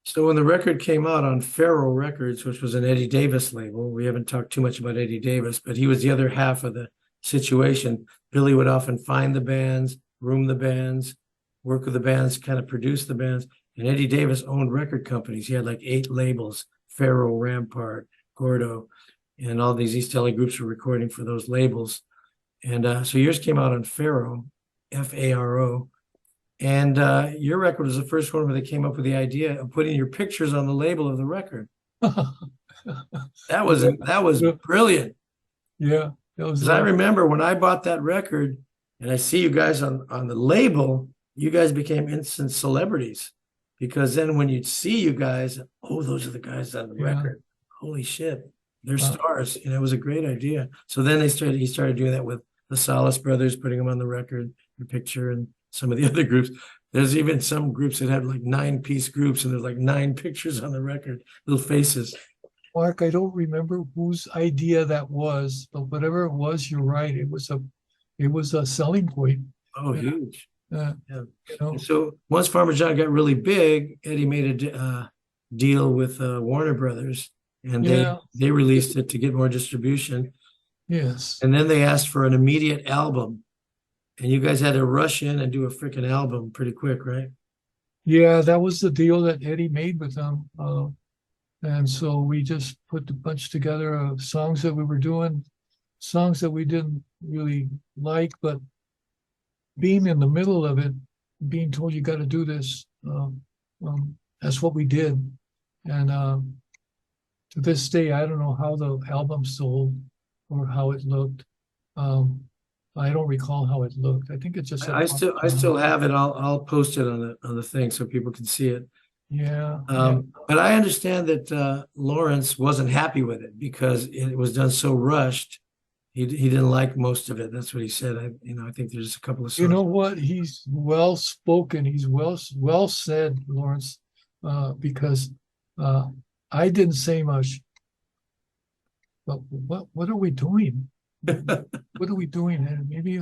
So when the record came out on Faro Records, which was an Eddie Davis label, we haven't talked too much about Eddie Davis, but he was the other half of the situation. Billy would often find the bands, room the bands, work with the bands, kind of produce the bands. And Eddie Davis owned record companies. He had like 8 labels: Faro, Rampart, Gordo, and all these East LA groups were recording for those labels. And so yours came out on Faro, Faro. And your record was the first one where they came up with the idea of putting your pictures on the label of the record. That was brilliant. Yeah. Because I remember when I bought that record and I see you guys on the label, you guys became instant celebrities. Because then when you'd see you guys, those are the guys on the record. Holy shit, they're stars. It was a great idea. So then he started doing that with the Solace Brothers, putting them on the record, your picture, and some of the other groups. There's even some groups that had like 9-piece groups, and there's like 9 pictures on the record, little faces. Mark, I don't remember whose idea that was, but whatever it was, you're right. It was a selling point. Oh, huge. So once Farmer John got really big, Eddie made a deal with Warner Brothers, and they released it to get more distribution. Yes. And then they asked for an immediate album. And you guys had to rush in and do a freaking album pretty quick, right? Yeah, that was the deal that Eddie made with them. And so we just put a bunch together of songs that we were doing, songs that we didn't really like, but being in the middle of it, being told you got to do this. That's what we did. And to this day, I don't know how the album sold or how it looked. I don't recall how it looked. I think it just I still have it. I'll post it on the thing so people can see it. Yeah. But I understand that Lawrence wasn't happy with it because it was done so rushed. He didn't like most of it. That's what he said. I think there's a couple of songs. You know what? He's well spoken. He's well said, Lawrence, because I didn't say much. But what are we doing? What are we doing? And maybe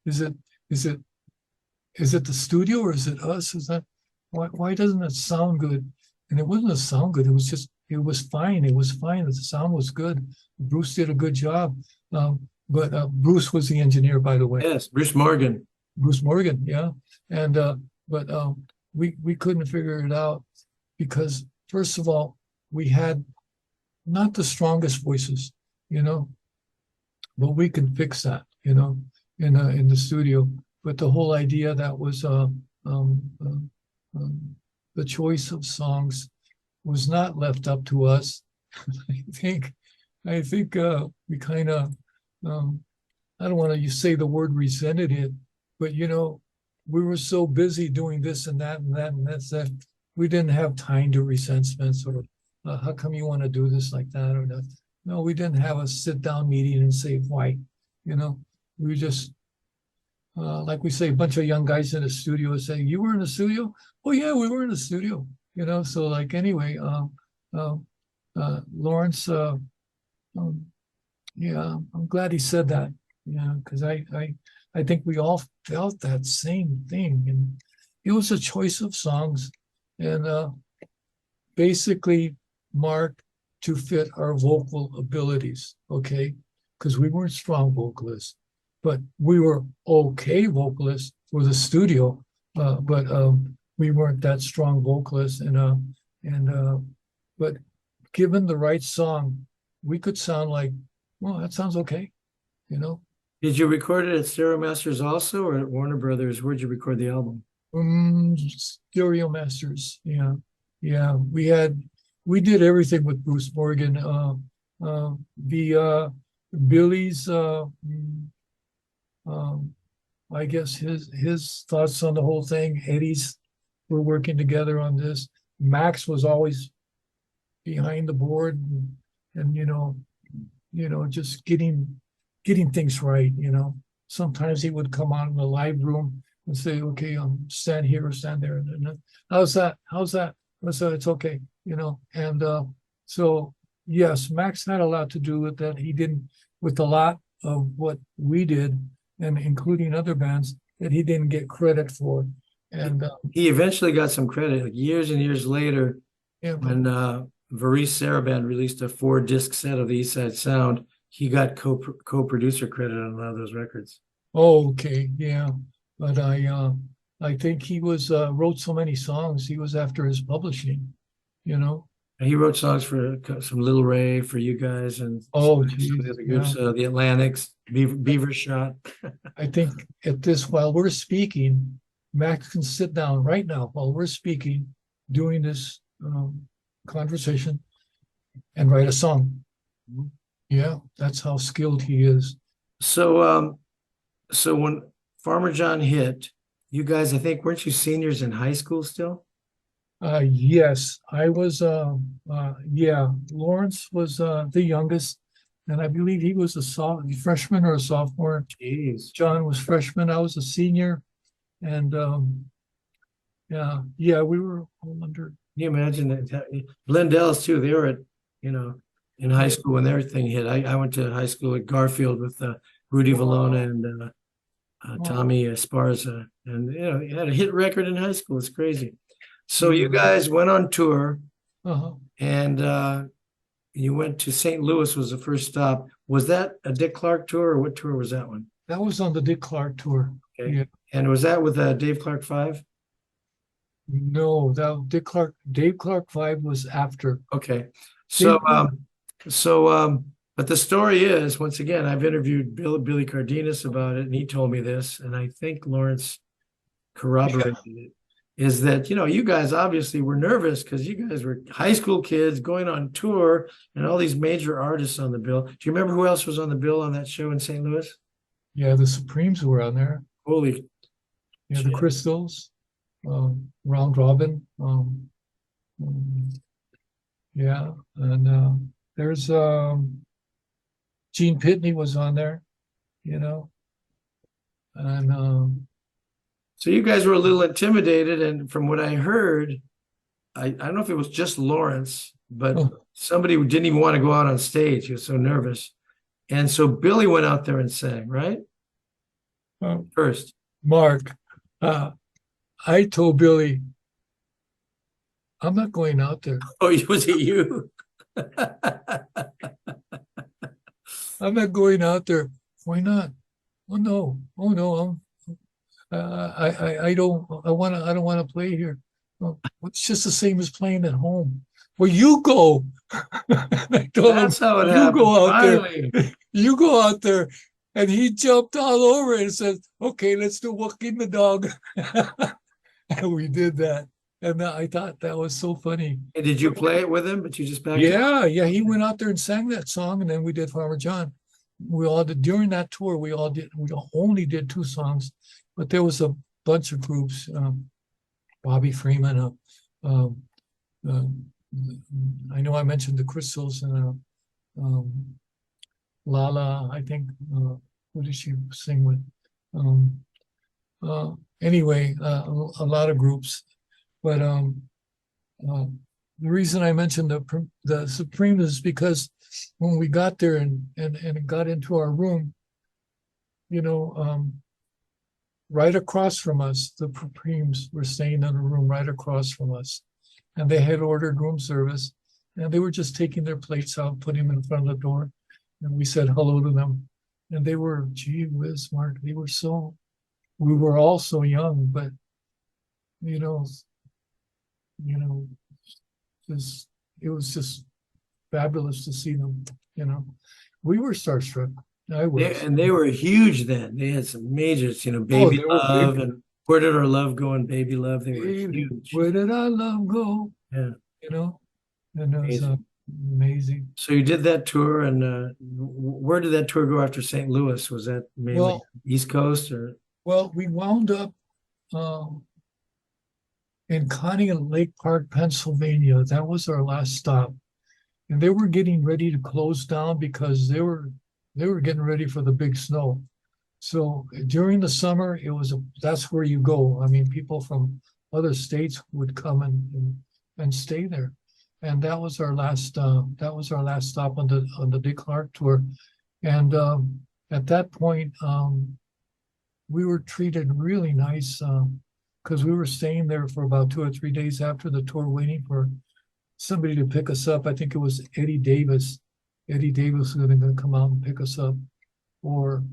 is it the studio or is it us? Is that why doesn't it sound good? And it wasn't a sound good. It was fine. It was fine. The sound was good. Bruce did a good job. But Bruce was the engineer, by the way. Yes, Bruce Morgan. Bruce Morgan, yeah. And but we couldn't figure it out because first of all, we had not the strongest voices, but we can fix that, in the studio. But the whole idea that was the choice of songs was not left up to us. I think we kind of I don't want to say the word resented it, but we were so busy doing this and that and that and that's that we didn't have time to resent Spencer. How come you want to do this like that or that? No, we didn't have a sit down meeting and say why. We just like we say, a bunch of young guys in the studio saying, "You were in the studio?" Oh yeah, we were in the studio. So like anyway, Lawrence. Yeah, I'm glad he said that. Because I think we all felt that same thing, and it was a choice of songs, and basically marked to fit our vocal abilities. Okay, because we weren't strong vocalists, but we were okay vocalists for the studio. But we weren't that strong vocalists, but given the right song, we could sound like, well, that sounds okay, Did you record it at Stereo Masters also, or at Warner Brothers? Where'd you record the album? Stereo Masters, yeah. We did everything with Bruce Morgan. Billy's, I guess his thoughts on the whole thing. Eddie's, we're working together on this. Max was always behind the board, and just getting things right. Sometimes he would come out in the live room and say, "Okay, stand here or stand there." And how's that? So it's okay, And so yes, Max had a lot to do with that. He didn't with a lot of what we did, and including other bands that he didn't get credit for. And he eventually got some credit, like years and years later, when Varice Saraband released a 4-disc set of the East Side Sound. He got co-producer credit on a lot of those records. Oh, okay, yeah. But I think he was wrote so many songs. He was after his publishing, He wrote songs for some Little Ray, for you guys, and some of the other groups, the Atlantics, Beaver Shot. I think while we're speaking, Max can sit down right now while we're speaking, doing this conversation, and write a song. Yeah, that's how skilled he is. So when Farmer John hit, you guys, I think, weren't you seniors in high school still? Yes, I was. Lawrence was the youngest, and I believe he was a freshman or a sophomore. Jeez. John was freshman. I was a senior, and we were all under. Can you imagine that? Blendell's too. They were at, in high school when their thing hit. I went to high school at Garfield with Rudy Valona and Tommy Esparza, and he had a hit record in high school. It's crazy. So you guys went on tour, and you went to St. Louis was the first stop. Was that a Dick Clark tour, or what tour was that one? That was on the Dick Clark tour. Okay. Yeah. And was that with Dave Clark 5? No, that Dave Clark 5 was after. Okay. So but the story is, once again, I've interviewed Billy Cardenas about it, and he told me this, and I think Lawrence corroborated it, is that, you guys obviously were nervous because you guys were high school kids going on tour and all these major artists on the bill. Do you remember who else was on the bill on that show in St. Louis? Yeah, the Supremes were on there. Holy Yeah, shit. the Crystals, Round Robin. Yeah, and there's Gene Pitney was on there, and So you guys were a little intimidated, and from what I heard, I don't know if it was just Lawrence, but oh, somebody who didn't even want to go out on stage. He was so nervous. And so Billy went out there and sang, right? First. Mark, I told Billy, I'm not going out there. Oh, was it you? I'm not going out there. Why not? Oh no! Oh no! I don't. I don't want to play here. Well, it's just the same as playing at home. Well, you go. I told That's him, how it you happened. go out Finally. there. You go out there, and he jumped all over it and said, "Okay, let's do Walking the Dog." And we did that, and I thought that was so funny. And did you play it with him? But you just backed up? Yeah, he went out there and sang that song, and then we did Farmer John. We all did during that tour. We only did 2 songs, but there was a bunch of groups. Bobby Freeman. I know I mentioned the Crystals and Lala. I think who did she sing with? Anyway, a lot of groups, but the reason I mentioned the Supremes is because when we got there and got into our room, right across from us, the Supremes were staying in a room right across from us, and they had ordered room service, and they were just taking their plates out, putting them in front of the door, and we said hello to them, and they were, gee whiz, Mark, we were all so young, but it was just fabulous to see them. We were starstruck. I was. And they were huge then. They had some majors, Baby they were Love big. and Where Did Our Love Go and Baby Love. They were huge. Where did our love go? Yeah. And it was amazing. So you did that tour, and where did that tour go after St. Louis? Was that mainly East Coast or? Well, we wound up in Connie and Lake Park, Pennsylvania. That was our last stop, and they were getting ready to close down because they were getting ready for the big snow. So during the summer, that's where you go. I mean, people from other states would come and stay there, and that was our last stop on the Dick Clark tour. And at that point, we were treated really nice because we were staying there for about 2 or 3 days after the tour, waiting for somebody to pick us up. I think it was Eddie Davis. Eddie Davis was going to come out and pick us up, or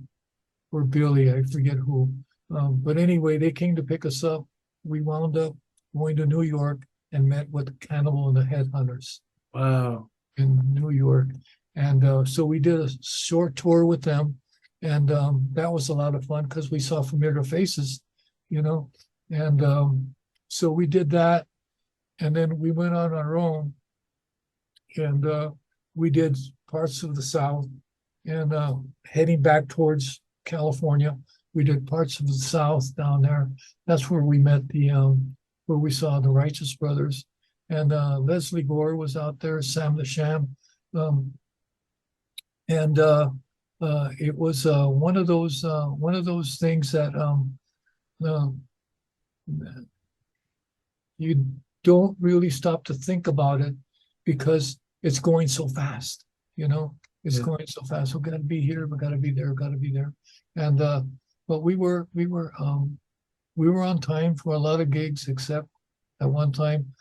Billy, I forget who. But anyway, they came to pick us up. We wound up going to New York and met with Cannibal and the Headhunters. Wow. In New York. And so we did a short tour with them. And that was a lot of fun because we saw familiar faces, And so we did that. And then we went on our own. And we did parts of the South. And heading back towards California, we did parts of the South down there. That's where we met where we saw the Righteous Brothers. And Leslie Gore was out there, Sam the Sham. And it was one of those things that you don't really stop to think about it because it's going so fast, It's going so fast. We got to be here. We got to be there. Got to be there. And but we were on time for a lot of gigs, except at one time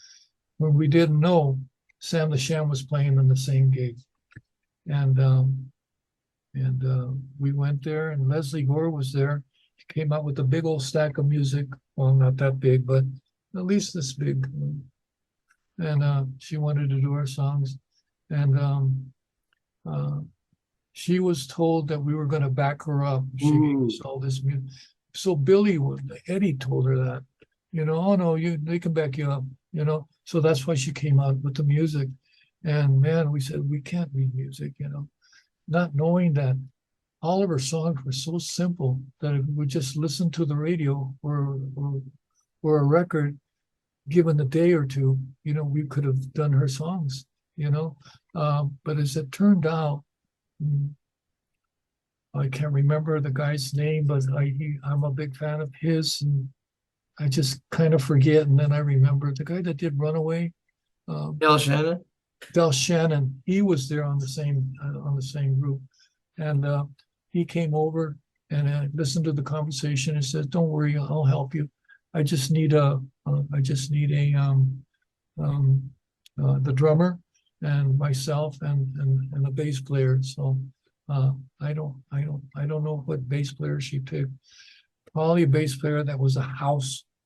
when we didn't know Sam the Sham was playing in the same gig, and we went there, and Leslie Gore was there. She came out with a big old stack of music. Well, not that big, but at least this big. And she wanted to do our songs, and she was told that we were going to back her up. She gave us all this music. so Eddie told her that, oh no, they can back you up, so that's why she came out with the music. And man, we said we can't read music, not knowing that all of her songs were so simple that if we just listen to the radio or a record, given a day or two, we could have done her songs, but as it turned out, I can't remember the guy's name, but I'm a big fan of his, and I just kind of forget, and then I remember the guy that did Runaway, Del Shannon. Del Shannon. He was there on the same group, and he came over and listened to the conversation and said, "Don't worry, I'll help you. I just need the drummer and myself and a bass player." So I don't know what bass player she picked. Probably a bass player that was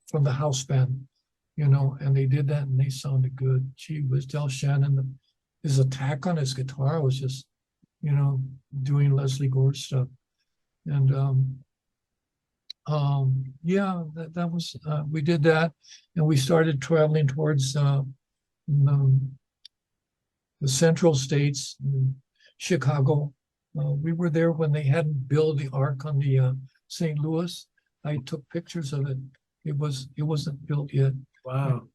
from the house band, and they did that and they sounded good. She was Del Shannon. His attack on his guitar was just, doing Leslie Gore stuff. And that was we did that, and we started traveling towards the central states, Chicago. We were there when they hadn't built the arc on the St. Louis. I took pictures of it. It wasn't built yet. Wow.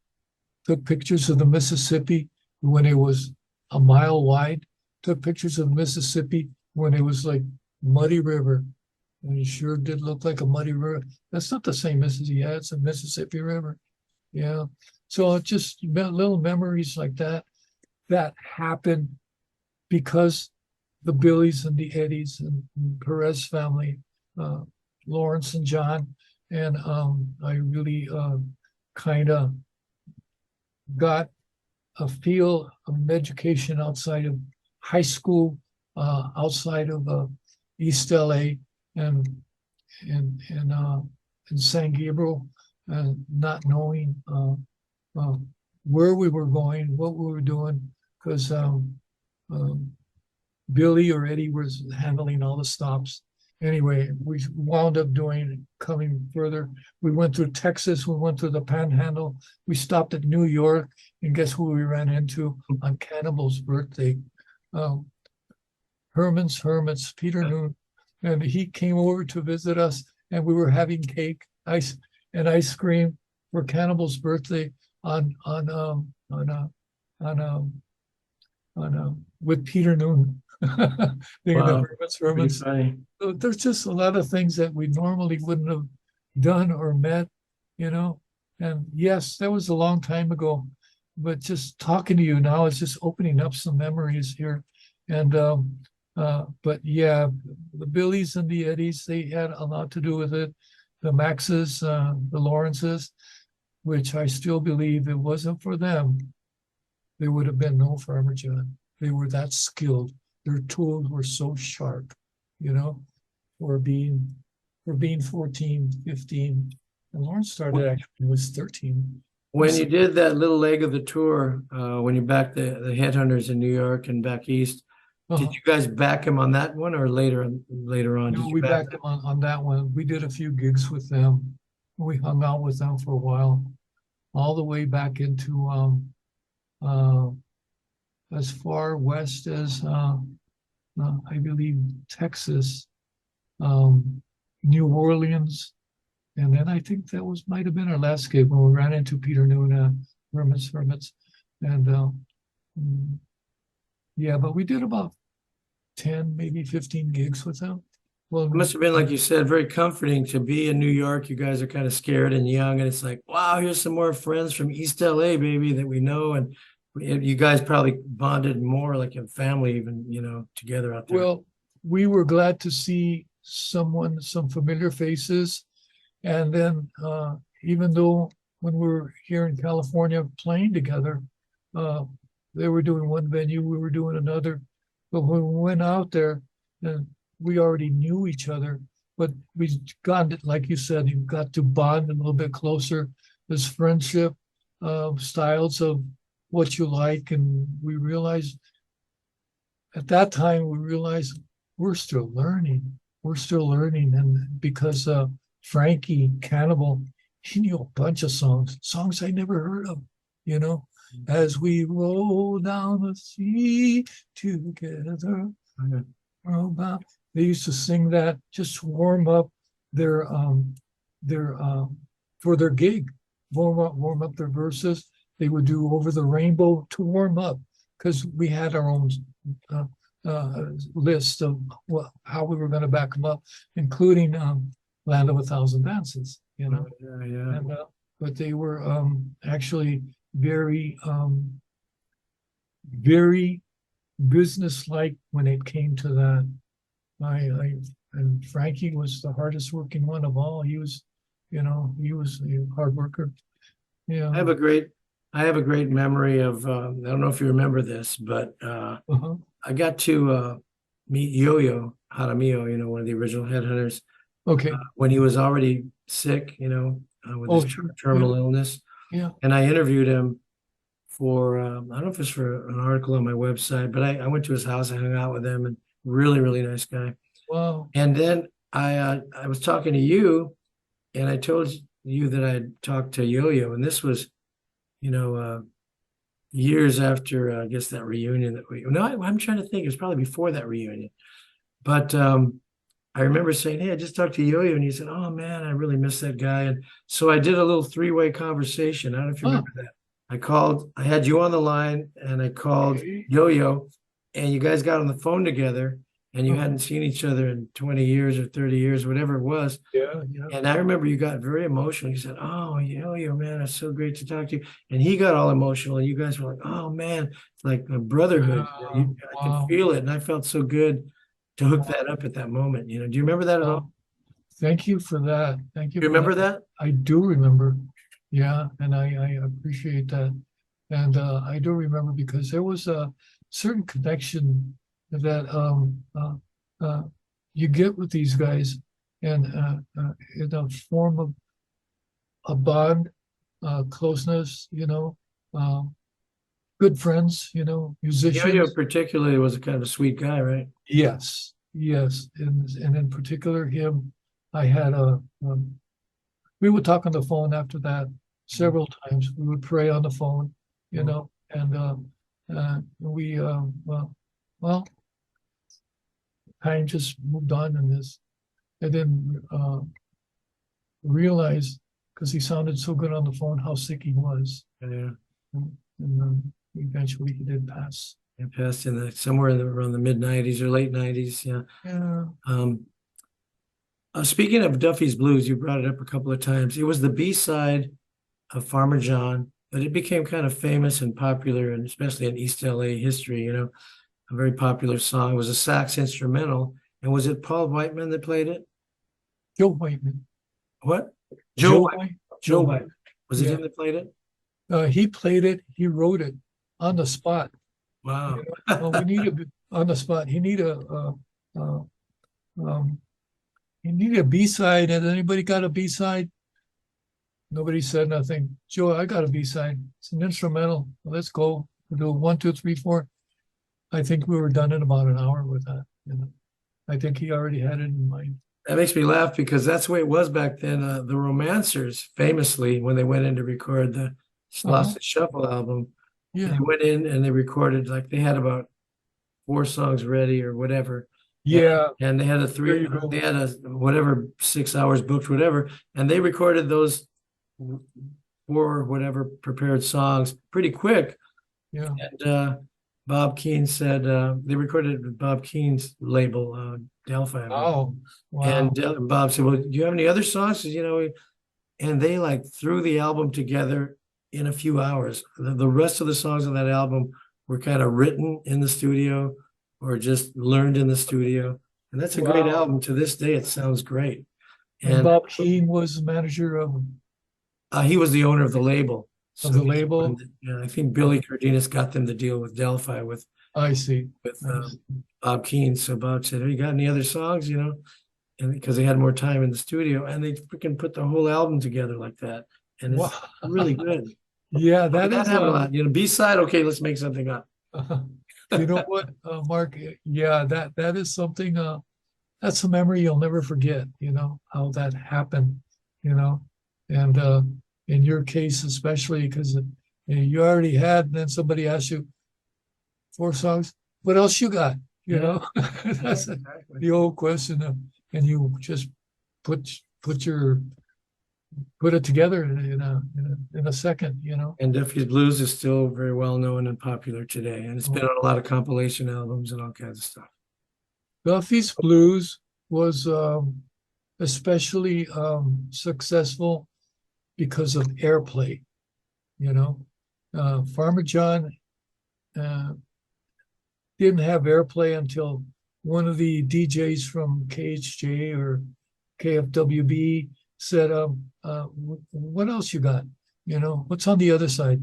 Took pictures of the Mississippi when it was a mile wide. Took pictures of Mississippi when it was like muddy river. And it sure did look like a muddy river. That's not the same Mississippi. Yeah, it's a Mississippi River. Yeah. So it's just little memories like that happened because the Billies and the Eddies and Perez family, Lawrence and John. And I really kind of got a feel of an education outside of high school, outside of East L.A. and San Gabriel, not knowing where we were going, what we were doing, because Billy or Eddie was handling all the stops. Anyway, we wound up coming further. We went through Texas, we went through the Panhandle, we stopped at New York, and guess who we ran into on Cannibal's birthday? Hermits, Peter Noon. And he came over to visit us, and we were having cake, ice cream for Cannibal's birthday with Peter Noon. Wow. Hermits. So there's just a lot of things that we normally wouldn't have done or met, And yes, that was a long time ago, but just talking to you now is just opening up some memories here. And but yeah, the Billies and the Eddies, they had a lot to do with it. The Maxes, the Lawrences, which I still believe it wasn't for them, there would have been no Farmer John. They were that skilled. Their tools were so sharp, for being 14, 15. And Lawrence started actually when he was 13. When you did that little leg of the tour, when you backed the Headhunters in New York and back east, did you guys back him on that one or later on? No, we backed him on that one. We did a few gigs with them. We hung out with them for a while, all the way back into as far west as I believe Texas, New Orleans, and then I think that might have been our last gig when we ran into Peter Noon, Hermits, and yeah, but we did about 10, maybe 15 gigs with them. Well, it must have been, like you said, very comforting to be in New York. You guys are kind of scared and young, and it's like, wow, here's some more friends from East L.A., baby, that we know. And you guys probably bonded more like a family, even, together out there. Well, we were glad to see some familiar faces. And then even though when we were here in California playing together, they were doing one venue, we were doing another. But when we went out there, and we already knew each other, but we got, like you said, you got to bond a little bit closer. This friendship, styles of what you like, and we realized at that time we're still learning, and because Frankie, Cannibal, he knew a bunch of songs I never heard of, you know. As we roll down the sea together, Okay. about. They used to sing that just to warm up their for their gig, warm up their verses. They would do Over the Rainbow to warm up because we had our own uh, list of how we were going to back them up, including Land of a Thousand Dances, you know. Yeah, yeah. And but they were actually very businesslike when it came to that. I and Frankie was the hardest working one of all. He was, you know, he was a hard worker. Yeah. I have a great memory of, I don't know if you remember this, but Uh-huh. I got to meet Yo-Yo Jaramillo, you know, one of the original Headhunters, Okay. when he was already sick, you know, with Oh, his sure. terminal illness. Yeah. And I interviewed him for, I don't know if it's for an article on my website, but I went to his house, I hung out with him, and really, really nice guy. Wow. And then I was talking to you, and I told you that I talked to Yo-Yo, and this was, you know, years after, I guess, that reunion that we, no, I'm trying to think, it was probably before that reunion. But I remember saying, hey, I just talked to Yo-Yo, and he said, oh man, I really miss that guy. And so I did a little three-way conversation. I don't know if you remember that. I had you on the line, and I called Okay. Yo-Yo, and you guys got on the phone together, and you Uh-huh. hadn't seen each other in 20 years or 30 years, whatever it was. Yeah, yeah. And I remember you got very emotional. You said, oh, Yo-Yo, man, it's so great to talk to you. And he got all emotional, and you guys were like, oh man, it's like a brotherhood. I could Wow. feel it, and I felt so good to hook that up at that moment. You know, do you remember that at all? Thank you for that. Thank you You for remember that. that? I do remember. Yeah, and I appreciate that. And I do remember because there was a certain connection that you get with these guys, and in a form of a bond, closeness, you know, good friends, you know, Yo-Yo musicians. particularly was a kind of a sweet guy, right? Yes, yes, and in particular him, I had we would talk on the phone after that several times. We would pray on the phone, you know, and we well, time just moved on in this. I didn't realize because he sounded so good on the phone how sick he was, Yeah. and eventually he did pass. It passed in somewhere around the mid 90s or late 90s. Yeah. Yeah. Speaking of Duffy's Blues, you brought it up a couple of times. It was the B-side of Farmer John, but it became kind of famous and popular, and especially in East L.A. history, you know, a very popular song. It was a sax instrumental. And was it Paul Whiteman that played it? Joe Whiteman. What? Joe White. White. Joe White. Was it Yeah. him that played it? He played it. He wrote it on the spot. Wow. You know, well, we need on the spot. He needed a B-side. Has anybody got a B-side? Nobody said nothing. Joe, I got a B-side. It's an instrumental. Let's go. We'll do 1, 2, 3, 4. I think we were done in about an hour with that. You know, I think he already had it in mind. That makes me laugh because that's the way it was back then. The Romancers, famously, when they went in to record the Lost and Shuffle album, Yeah. they went in and they recorded, like, they had about 4 songs ready or whatever. Yeah. And they had they had a whatever 6 hours booked, whatever, and they recorded those 4 whatever prepared songs pretty quick. Yeah. And Bob Keane said they recorded it with Bob Keane's label, Delphi. Oh, wow. And Bob said, well, do you have any other songs? You know, and they like threw the album together in a few hours. The rest of the songs on that album were kind of written in the studio or just learned in the studio. And that's a great album. To this day, it sounds great. And Bob Keane was the manager of he was the owner of the label. the label. Yeah, I think Billy Cardenas got them to deal with Delphi with I see. Bob Keane. So Bob said, "Hey, you got any other songs?" You know, and because they had more time in the studio, and they freaking put the whole album together like that, and it's really good. Yeah, that happened a lot. You know, B-side. Okay, let's make something up. You know what, Mark? Yeah, that is something that's a memory you'll never forget, how that happened, and in your case, especially because you already had, and then somebody asked you 4 songs, what else you got? That's Exactly. the old question, and you just put put your put it together in a second, And Duffy's Blues is still very well known and popular today, and it's been on a lot of compilation albums and all kinds of stuff. Duffy's Blues was especially successful because of airplay. Farmer John didn't have airplay until one of the DJs from KHJ or KFWB said, "What else you got? What's on the other side?"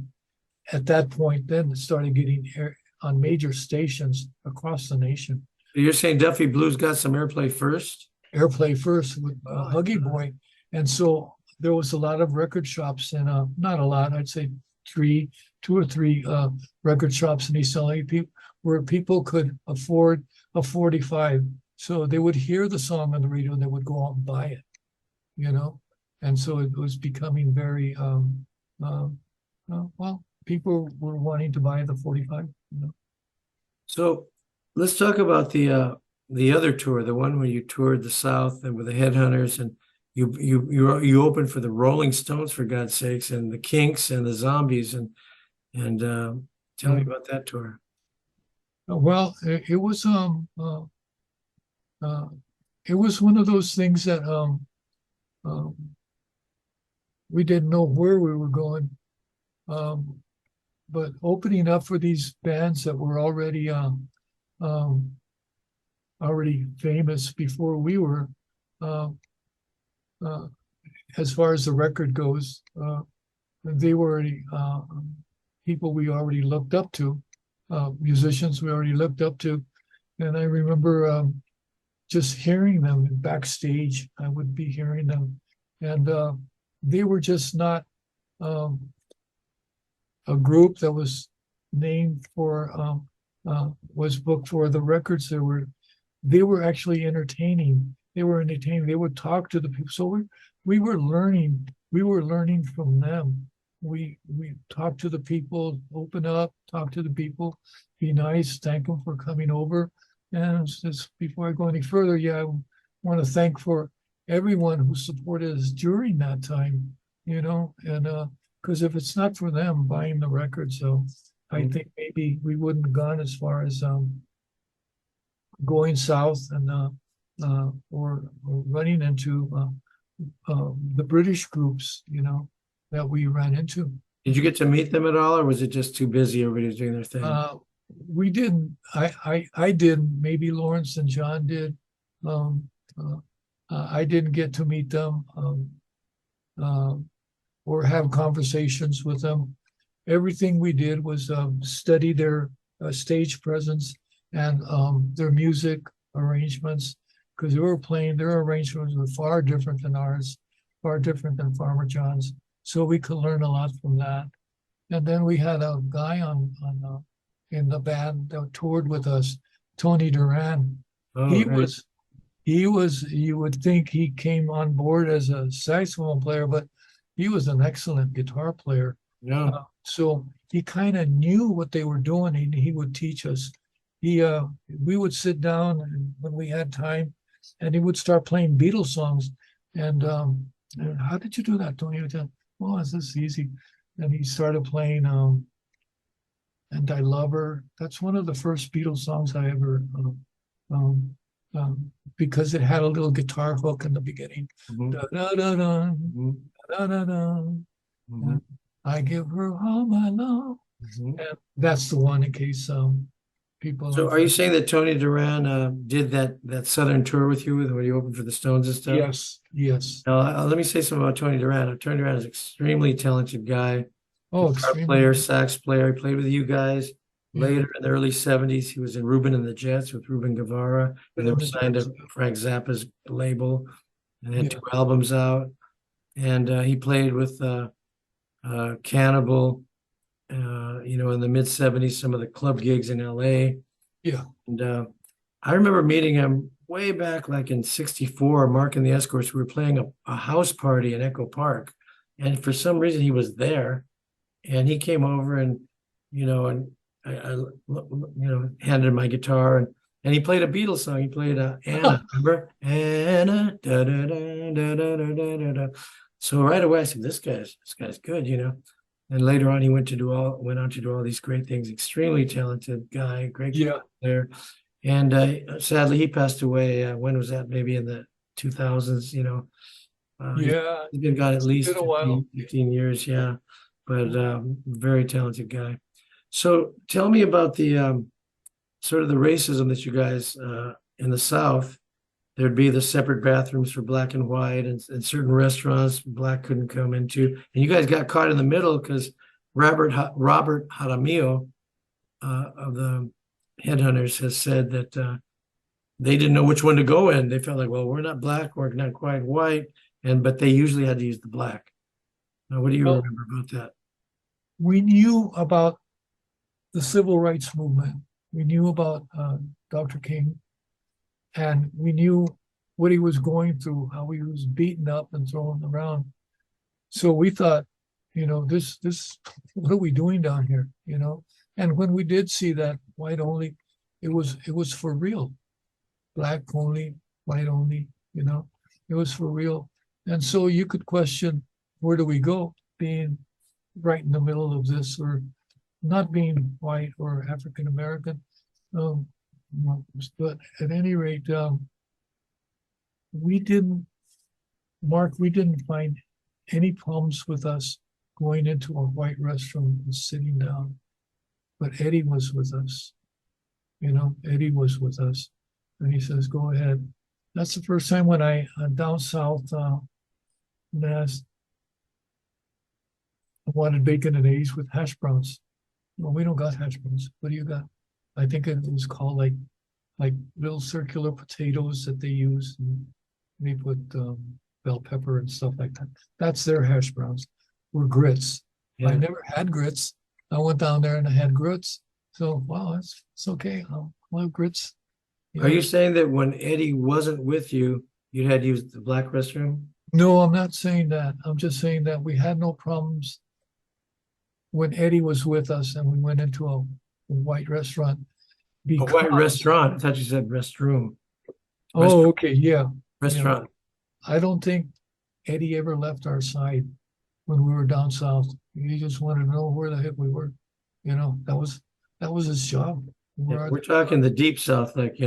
At that point, then it started getting air on major stations across the nation. So you're saying Duffy Blues got some airplay first? Airplay first with Huggy Boy, and so there was a lot of record shops, and not a lot, I'd say two or three record shops in East L.A. where people could afford a 45, so they would hear the song on the radio and they would go out and buy it, and so it was becoming very well, people were wanting to buy the 45. So let's talk about the other tour, the one where you toured the South and with the Headhunters, and you opened for the Rolling Stones, for God's sakes, and the Kinks and the Zombies, and tell me about that tour. Well, it was one of those things that we didn't know where we were going, but opening up for these bands that were already famous before we were, as far as the record goes, they were people we already looked up to, musicians we already looked up to. And I remember just hearing them backstage. I would be hearing them, and they were just not a group that was named for was booked for the records. They were actually entertaining. They were entertaining. They would talk to the people. So we were learning. We were learning from them. We talked to the people, open up, talk to the people, be nice, thank them for coming over. And just before I go any further, I want to thank for everyone who supported us during that time, and because if it's not for them buying the record, so I think maybe we wouldn't have gone as far as going south and or running into the British groups, that we ran into. Did you get to meet them at all, or was it just too busy? Everybody was doing their thing. We didn't. I didn't. Maybe Lawrence and John did. I didn't get to meet them or have conversations with them. Everything we did was study their stage presence and their music arrangements, because they were playing, their arrangements were far different than ours, far different than Farmer John's. So we could learn a lot from that. And then we had a guy in the band that toured with us, Tony Duran. He was, you would think he came on board as a saxophone player, but he was an excellent guitar player. Yeah. So he kind of knew what they were doing. He would teach us. We would sit down and when we had time, and he would start playing Beatles songs. And how did you do that, Tony? Oh, is this easy? And he started playing And I Love Her. That's one of the first Beatles songs I ever, because it had a little guitar hook in the beginning. Da, da, da, da, da, da, da. I give her all my love. And that's the one, in case people. So are you saying that Tony Duran did that Southern tour with you when you opened for the Stones and stuff? Yes. Now, let me say something about Tony Duran. Tony Duran is an extremely talented guy. Oh, Guitar extremely. player, sax player. He played with you guys. Later in the early 70s, he was in Ruben and the Jets with Ruben Guevara, and they were signed to Frank Zappa's label and had 2 albums out. And he played with Cannibal, in the mid 70s, some of the club gigs in L.A. Yeah. And I remember meeting him way back, like in '64. Mark and the Escorts. We were playing a house party in Echo Park, and for some reason he was there, and he came over and and handed him my guitar and he played a Beatles song. He played Anna, remember? Anna, da da da da da da da da da. So right away I said, this guy's good, And later on he went on to do all these great things. Extremely talented guy, great Yeah. player. And sadly he passed away. When was that? Maybe in the 2000s, Yeah. he's been gone at It's least been a while. 15 years, yeah. But very talented guy. So tell me about the sort of the racism that you guys in the South. There'd be the separate bathrooms for black and white, and certain restaurants black couldn't come into. And you guys got caught in the middle because Robert Jaramillo of the Headhunters has said that they didn't know which one to go in. They felt like, well, we're not black, we're not quite white, but they usually had to use the black. Now, what do you Well, remember about that? we knew about the civil rights movement. We knew about Dr. King, and we knew what he was going through, how he was beaten up and thrown around. So we thought, this, what are we doing down here? And when we did see that white only, it was for real. Black only, white only, it was for real. And so you could question, where do we go, being right in the middle of this, or not being white or African American. But at any rate, we didn't find any problems with us going into a white restaurant and sitting down. But Eddie was with us. Eddie was with us. And he says, go ahead. That's the first time when I down south and asked, I wanted bacon and eggs with hash browns. Well, we don't got hash browns. What do you got? I think it was called like little circular potatoes that they use. And they put bell pepper and stuff like that. That's their hash browns. Were grits. Yeah. I never had grits. I went down there and I had grits. So wow, it's okay. I'll have grits. Are you saying that when Eddie wasn't with you, you had used the black restroom? No, I'm not saying that. I'm just saying that we had no problems when Eddie was with us and we went into a white restaurant. A white restaurant? I thought you said restroom. Oh, okay, yeah. Restaurant. I don't think Eddie ever left our side when we were down south. He just wanted to know where the heck we were. That was his job. Yeah, we're talking the deep South, like,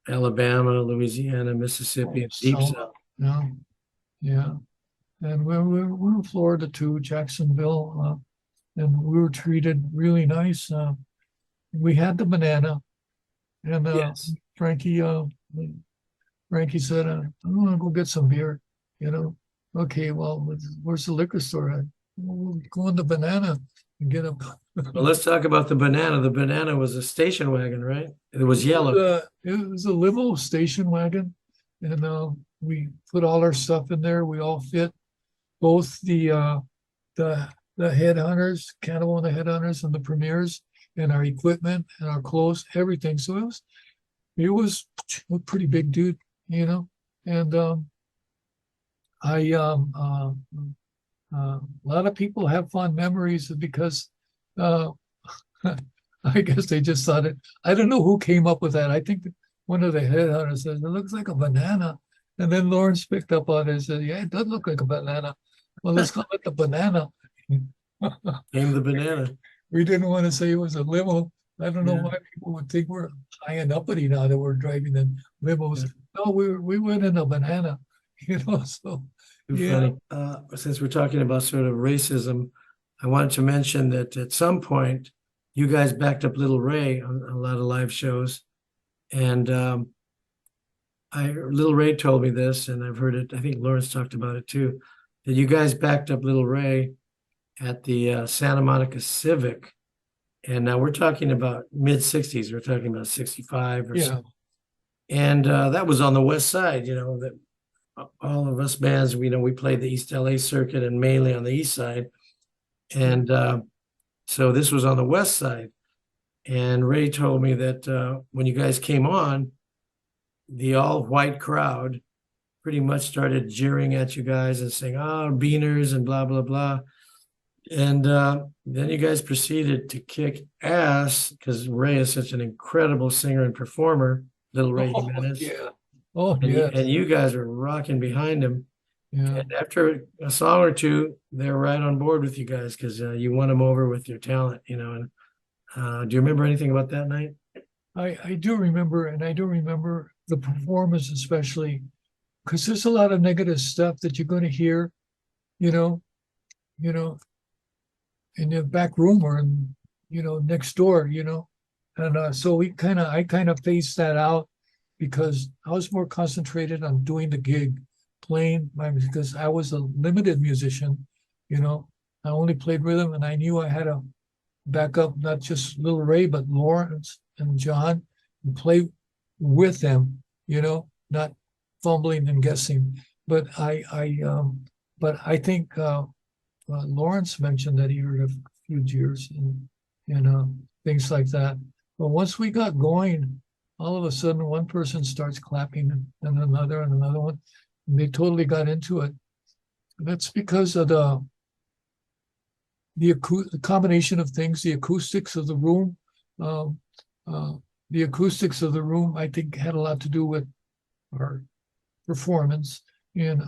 Alabama, Louisiana, Mississippi, deep South. Yeah. And we were in Florida too, Jacksonville, and we were treated really nice. We had the banana, and Yes. Frankie said, "I want to go get some beer." Okay, well, where's the liquor store? We'll go in the banana and get a. Well, let's talk about the banana. The banana was a station wagon, right? It was yellow. It was a limo station wagon, and we put all our stuff in there. We all fit, both the headhunters, Cannibal and the Headhunters, and the premieres, and our equipment and our clothes, everything. So it was a pretty big dude, And a lot of people have fond memories because I guess they just thought it. I don't know who came up with that. I think one of the headhunters says it looks like a banana, and then Lawrence picked up on it and said, "Yeah, it does look like a banana. Well, let's call it the banana." Came the banana. We didn't want to say it was a limo. I don't know Yeah. why people would think we're high and uppity now that we're driving in limos. Yeah. No, we went in a banana, So Too yeah. funny. Since we're talking about sort of racism, I wanted to mention that at some point you guys backed up Little Ray on a lot of live shows, and Little Ray told me this, and I've heard it. I think Lawrence talked about it too. That you guys backed up Little Ray at the Santa Monica Civic, and now we're talking about mid '60s. We're talking about '65 or so, and that was on the West Side. That all of us bands, we played the East L.A. circuit and mainly on the East Side, and so this was on the West Side. And Ray told me that when you guys came on, the all-white crowd pretty much started jeering at you guys and saying, "Oh, beaners," and blah blah blah. And then you guys proceeded to kick ass because Ray is such an incredible singer and performer, Little Ray Oh, Jimenez. yeah. Oh, And yes. you guys were rocking behind him. Yeah. And after a song or two, they're right on board with you guys because you won them over with your talent, you know. And do you remember anything about that night? I do remember, and I do remember the performance especially, because there's a lot of negative stuff that you're going to hear, you know, you know, in the back room or in, next door, and so I kind of phased that out because I was more concentrated on doing the gig, playing because I was a limited musician, I only played rhythm, and I knew I had to back up not just Little Ray but Lawrence and John and play with them, not fumbling and guessing. But I think Lawrence mentioned that he heard a few jeers and things like that. But once we got going, all of a sudden one person starts clapping and another one. And they totally got into it. That's because of the combination of things, the acoustics of the room. The acoustics of the room, I think, had a lot to do with our performance and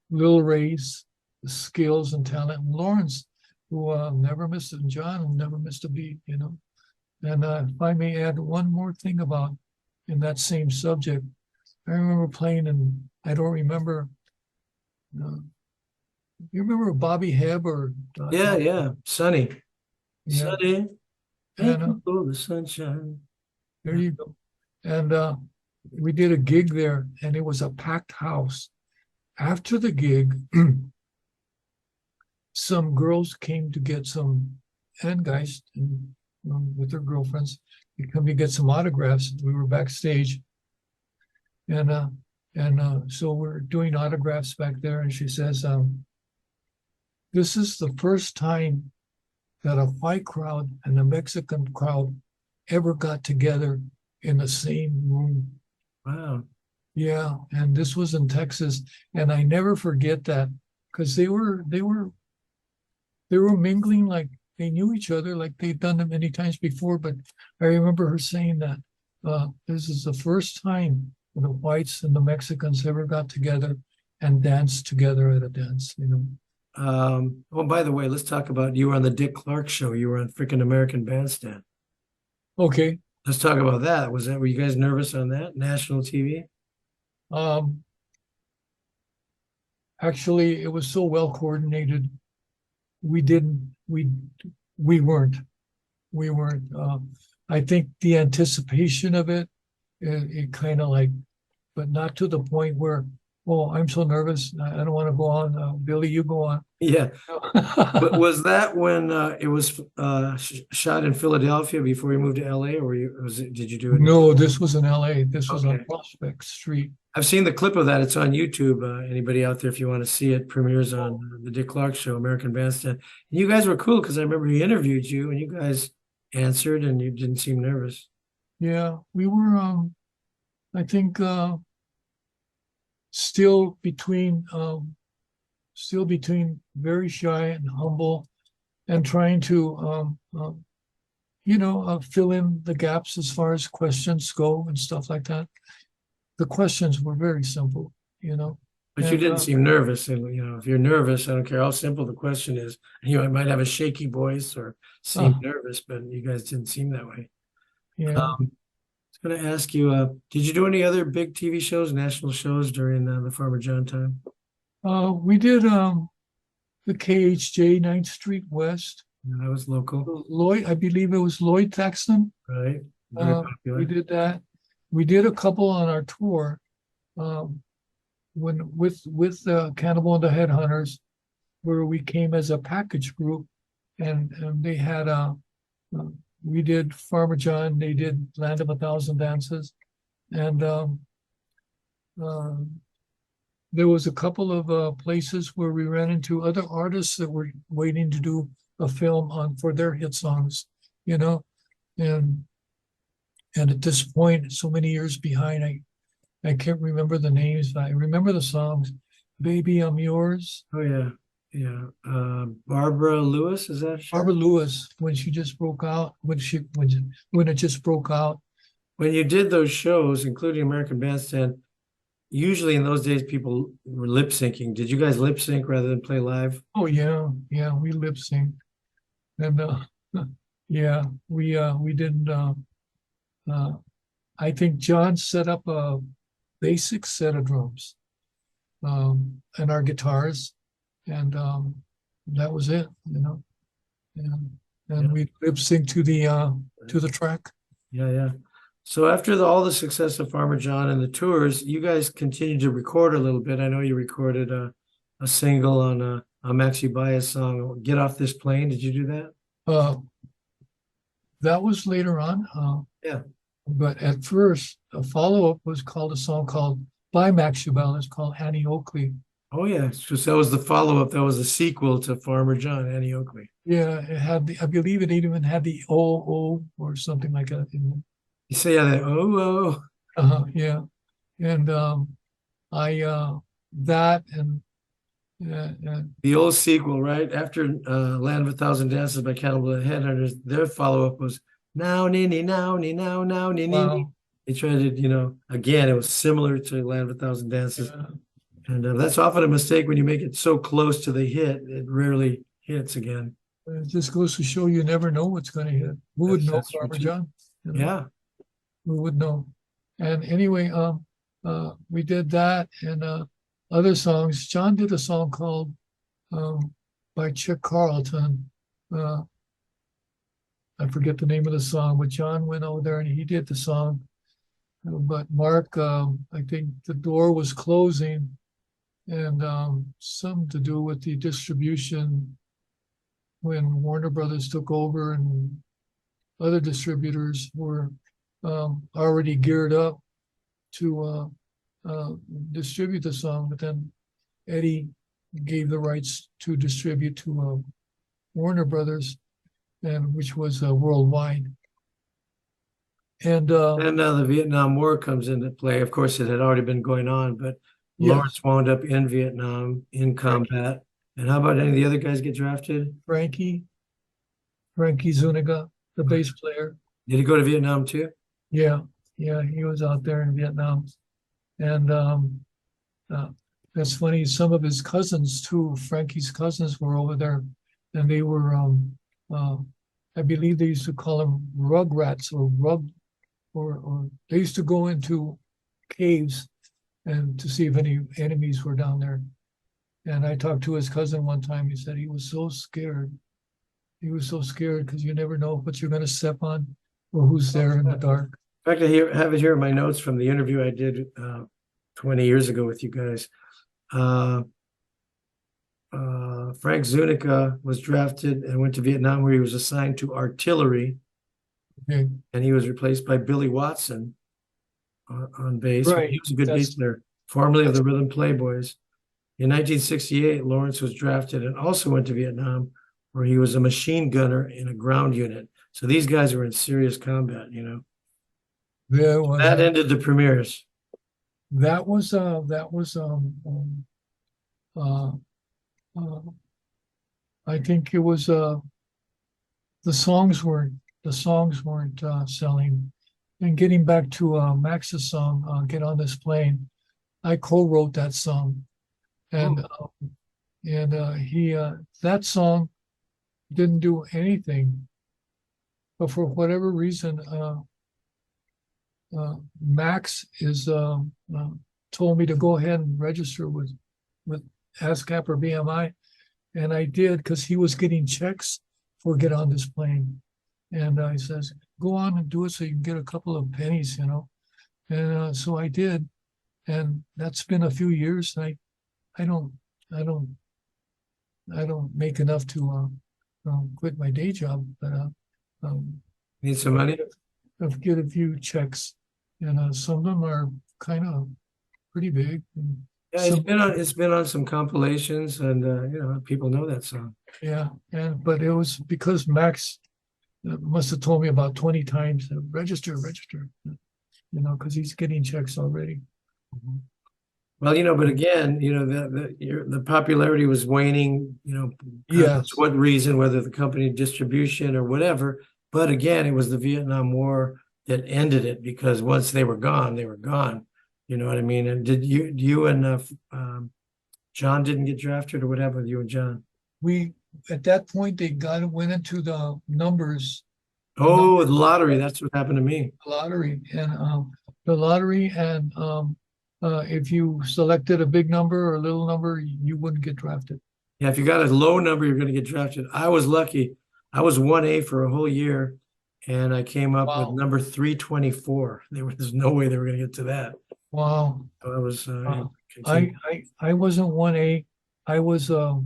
Lil Ray's skills and talent, and Lawrence, who never missed it, and John, who never missed a beat, And if I may add one more thing about in that same subject, I remember playing, and I don't remember. You remember Bobby Hebb or Yeah, Sunny. Yeah. Sunny, thank And you for the sunshine. there you go. And we did a gig there, and it was a packed house. After the gig, some girls came to get some, and guys with their girlfriends, to come to get some autographs. We were backstage, and so we're doing autographs back there. And she says, "This is the first time that a white crowd and a Mexican crowd ever got together in the same room." Wow. Yeah, and this was in Texas, and I never forget that because they were mingling like they knew each other, like they'd done it many times before. But I remember her saying that this is the first time the whites and the Mexicans ever got together and danced together at a dance. Oh, by the way, let's talk about you were on the Dick Clark show. You were on freaking American Bandstand. Okay. Let's talk about that. Were you guys nervous on that? National TV? Actually, it was so well coordinated. We didn't. We weren't. I think the anticipation of it kind of like, but not to the point where, oh, I'm so nervous. I don't want to go on. Billy, you go on. Yeah. But was that when it was shot in Philadelphia before you moved to L.A., or did you do it? No, this was in L.A. This was Okay. on Prospect Street. I've seen the clip of that. It's on YouTube. Anybody out there, if you want to see it, premieres on the Dick Clark show, American Bandstand. And you guys were cool because I remember he interviewed you and you guys answered and you didn't seem nervous. Yeah, we were. I think still between very shy and humble, and trying to fill in the gaps as far as questions go and stuff like that. The questions were very simple, But you didn't seem nervous. And, if you're nervous, I don't care how simple the question is. You might have a shaky voice or seem nervous, but you guys didn't seem that way. Yeah. I was going to ask you, did you do any other big TV shows, national shows during the Farmer John time? We did the KHJ 9th Street West. Yeah, that was local. Lloyd, I believe it was Lloyd Thaxton. Right. Very popular. We did that. We did a couple on our tour when with Cannibal the Headhunters, where we came as a package group, and they had we did Farmer John, they did Land of a Thousand Dances, and there was a couple of places where we ran into other artists that were waiting to do a film for their hit songs, and at this point, so many years behind, I can't remember the names, but I remember the songs. Baby, I'm Yours. Oh yeah, yeah. Barbara Lewis, is that sure? Barbara Lewis, when she just broke out, when it just broke out. When you did those shows, including American Bandstand, usually in those days people were lip syncing. Did you guys lip sync rather than play live? Oh yeah, we lip sync. And yeah, we didn't uh I think John set up a basic set of drums and our guitars, and that was it, you know. And we lip sync to the track. Yeah, yeah. So after all the success of Farmer John and the tours, you guys continued to record a little bit. I know you recorded a single on a Maxi Bias song, "Get Off This Plane." Did you do that? Uh that was later on. Yeah. But at first, a follow-up was called a song called by Max Schubel. It's called Annie Oakley. Oh yeah. So that was the follow-up. That was a sequel to Farmer John, Annie Oakley. Yeah, it had I believe it even had the O or something like that in it. You say yeah, that oh. Yeah. And I that and The old sequel, right? After Land of a Thousand Dances by Cannibal the Headhunters, their follow-up was Now Nini Now Ni Now Now Ni Ni. wow. They tried to, again, it was similar to Land of a Thousand Dances. Yeah. And that's often a mistake when you make it so close to the hit, it rarely hits again. It just goes to show you never know what's going to hit. Who would know, That's true, Farmer too. John? You know? Yeah. Who would know? And anyway, we did that and other songs. John did a song called by Chick Carlton. I forget the name of the song, but John went over there and he did the song. But Mark, I think the door was closing, and something to do with the distribution when Warner Brothers took over, and other distributors were already geared up to distribute the song. But then Eddie gave the rights to distribute to Warner Brothers, and which was worldwide. And The Vietnam War comes into play. Of course, it had already been going on, but yes, Lawrence wound up in Vietnam in combat. And how about any of the other guys get drafted? Frankie Zuniga, the bass player. Did he go to Vietnam too? Yeah, he was out there in Vietnam. And that's funny. Some of his cousins too, Frankie's cousins, were over there, and they were, I believe they used to call them rugrats or they used to go into caves and to see if any enemies were down there. And I talked to his cousin one time. He said he was so scared. He was so scared because you never know what you're going to step on or who's there in the dark. In fact, I have it here in my notes from the interview I did 20 years ago with you guys. Frank Zuniga was drafted and went to Vietnam, where he was assigned to artillery. Okay. And he was replaced by Billy Watson on bass. Right. He was a good bass player, formerly of the Rhythm Playboys. In 1968, Lawrence was drafted and also went to Vietnam, where he was a machine gunner in a ground unit. So these guys were in serious combat, That ended the premieres. That was I think it was the songs weren't selling. And getting back to Max's song, "Get on This Plane," I co-wrote that song, and he that song didn't do anything, but for whatever reason, Max is told me to go ahead and register with ASCAP or BMI, and I did because he was getting checks for "Get on This Plane," and he says, "Go on and do it so you can get a couple of pennies," and so I did, and that's been a few years. And I don't make enough to quit my day job, but Need some money? Get a few checks, and some of them are kind of pretty big. And Yeah, it's been on some compilations, and people know that song. yeah, but it was because Max must have told me about 20 times, register, because he's getting checks already. Well, but again, the popularity was waning, God knows Yes. what reason, whether the company distribution or whatever. But again, it was the Vietnam War that ended it because once they were gone, they were gone. You know what I mean? And did you and John didn't get drafted, or what happened with you and John? We at that point they went into the numbers, the Oh, number the lottery. That's what happened to me. lottery, and the lottery, and if you selected a big number or a little number, you wouldn't get drafted. Yeah, if you got a low number, you're going to get drafted. I was lucky. I was 1A for a whole year, and I came up with Wow. number 324. There's no way they were going to get to that. Wow. So I was I wasn't 1A. I was uh,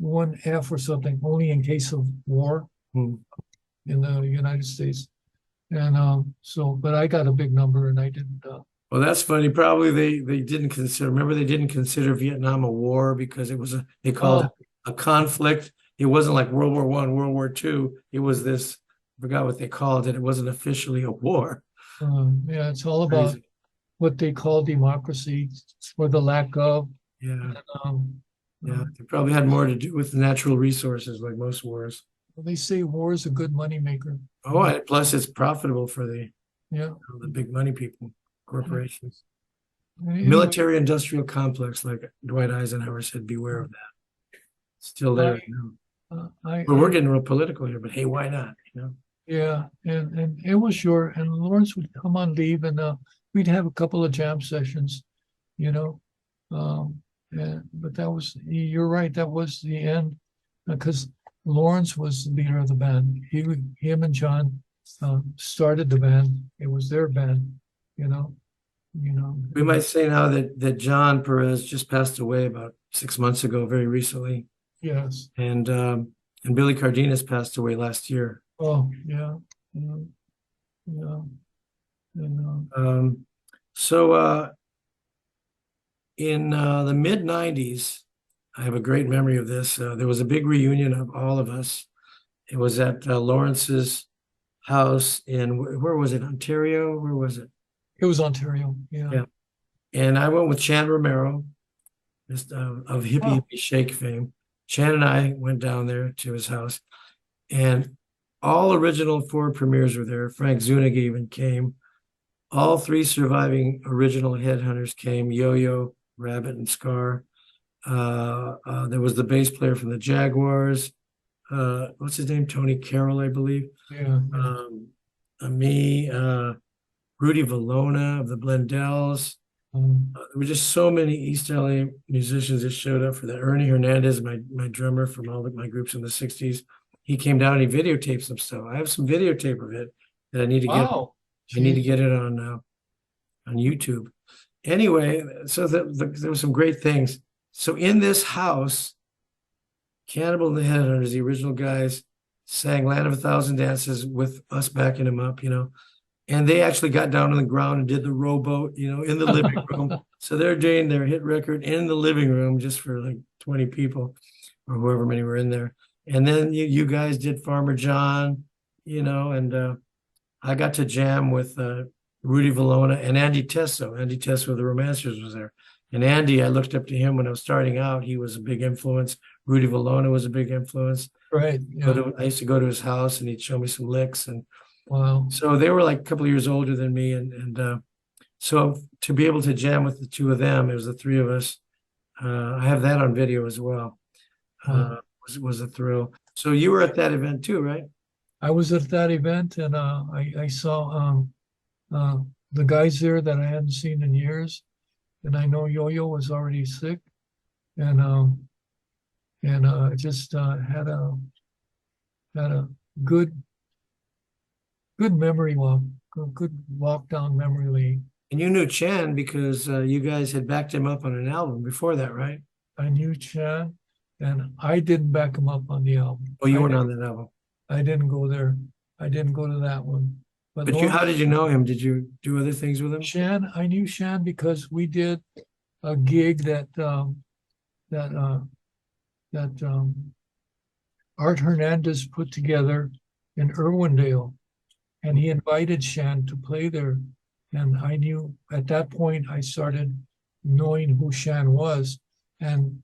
1F or something, only in case of war Hmm. in the United States. And but I got a big number and I didn't. Well, that's funny. Probably they didn't consider. Remember, they didn't consider Vietnam a war because it was they called it a conflict. It wasn't like World War I, World War II. It was this. I forgot what they called it. It wasn't officially a war. Yeah, it's all about Crazy. what they call democracy or the lack of. Yeah, Um, yeah. It probably had more to do with natural resources, like most wars. they say war is a good money maker. Oh, and plus it's profitable for Yeah. the big money people, corporations. Anyway, Military industrial complex, like Dwight Eisenhower said, beware of that. Still there. But we're getting real political here, but hey, why not? Yeah, and it was short, and Lawrence would come on leave, and we'd have a couple of jam sessions, you know. But you're right, that was the end, because Lawrence was the leader of the band. Him and John started the band. It was their band, you know. We might say now that John Perez just passed away about 6 months ago, very recently, Yes. and Billy Cardenas passed away last year. Oh, yeah. Yeah. Yeah. And, So in the mid '90s, I have a great memory of this. There was a big reunion of all of us. It was at Lawrence's house in where was it? Ontario? Where was it? it was Ontario. Yeah. Yeah. And I went with Chan Romero, just of Hippie Hippie Shake fame. Chan and I went down there to his house, and all original four premieres were there. Frank Zuniga even came. All three surviving original Headhunters came: Yo-Yo, Rabbit, and Scar. There was the bass player from the Jaguars. What's his name? Tony Carroll, I believe. Yeah. Me, Rudy Valona of the Blendells. There were just so many East L.A. musicians that showed up for that. Ernie Hernandez, my drummer from all of my groups in the 60s, he came down and he videotaped some stuff. I have some videotape of it that I need to get. Wow. I need to get it on YouTube. Anyway, so there were some great things. So in this house, Cannibal the Headhunters, the original guys, sang "Land of a Thousand Dances" with us backing them up, and they actually got down on the ground and did the rowboat, in the living room. So they're doing their hit record in the living room just for like 20 people or whoever many were in there. And then you guys did Farmer John, and I got to jam with Rudy Valona and Andy Tesso. Andy Tesso of the Romancers was there. And Andy, I looked up to him when I was starting out. He was a big influence. Rudy Valona was a big influence. Right. Yeah. I used to go to his house and he'd show me some licks. And Wow. so they were like a couple of years older than me. And so to be able to jam with the two of them, it was the three of us. I have that on video as well. Was a thrill. So you were at that event too, right? I was at that event, and I saw the guys there that I hadn't seen in years, and I know Yo-Yo was already sick, and just had a good memory walk, good walk down memory lane. And you knew Chan because you guys had backed him up on an album before that, right? I knew Chan, and I didn't back him up on the album. Oh, you weren't on that album. I didn't go there. I didn't go to that one. But how did you know him? Did you do other things with him? I knew Shan because we did a gig that Art Hernandez put together in Irwindale, and he invited Shan to play there. And I knew at that point I started knowing who Shan was, and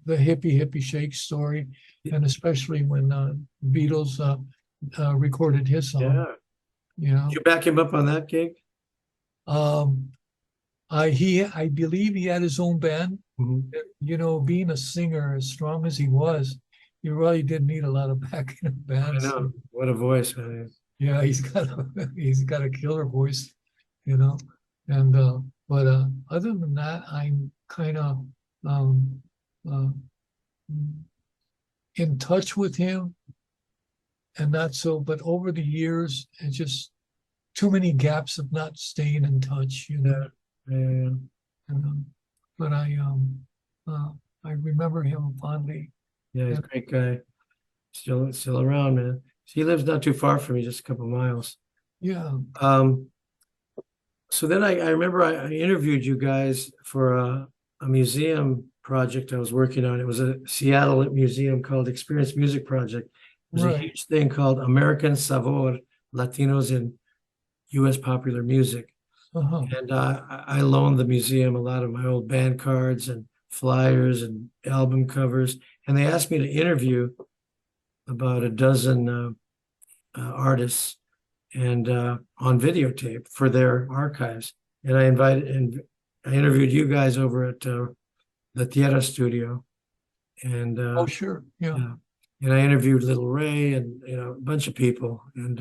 the hippie shake story, and especially when Beatles recorded his song. Yeah. You know, Did you back him up on that gig? um, I believe he had his own band. Mhm. You know, being a singer as strong as he was, you really didn't need a lot of backing of I bands. know. What a voice, man. Yeah, he's got a killer voice, you know. And but other than that, I'm kind of um uh, in touch with him and not so, but over the years, it's just too many gaps of not staying in touch, you know. Yeah. Yeah. And, but uh, I remember him fondly. Yeah, he's a And great guy. Still around, man. He lives not too far from me, just a couple miles. yeah, Um, so then I remember I interviewed you guys for a museum project I was working on. It was a Seattle museum called Experience Music Project. It was a right. huge thing called American Sabor, Latinos in U.S. Popular Music. Uh-huh. And I loaned the museum a lot of my old band cards and flyers and album covers. And they asked me to interview about a dozen artists and on videotape for their archives. And I interviewed you guys over at the Tierra Studio, and Oh, sure. Yeah. yeah, and I interviewed Little Ray and a bunch of people and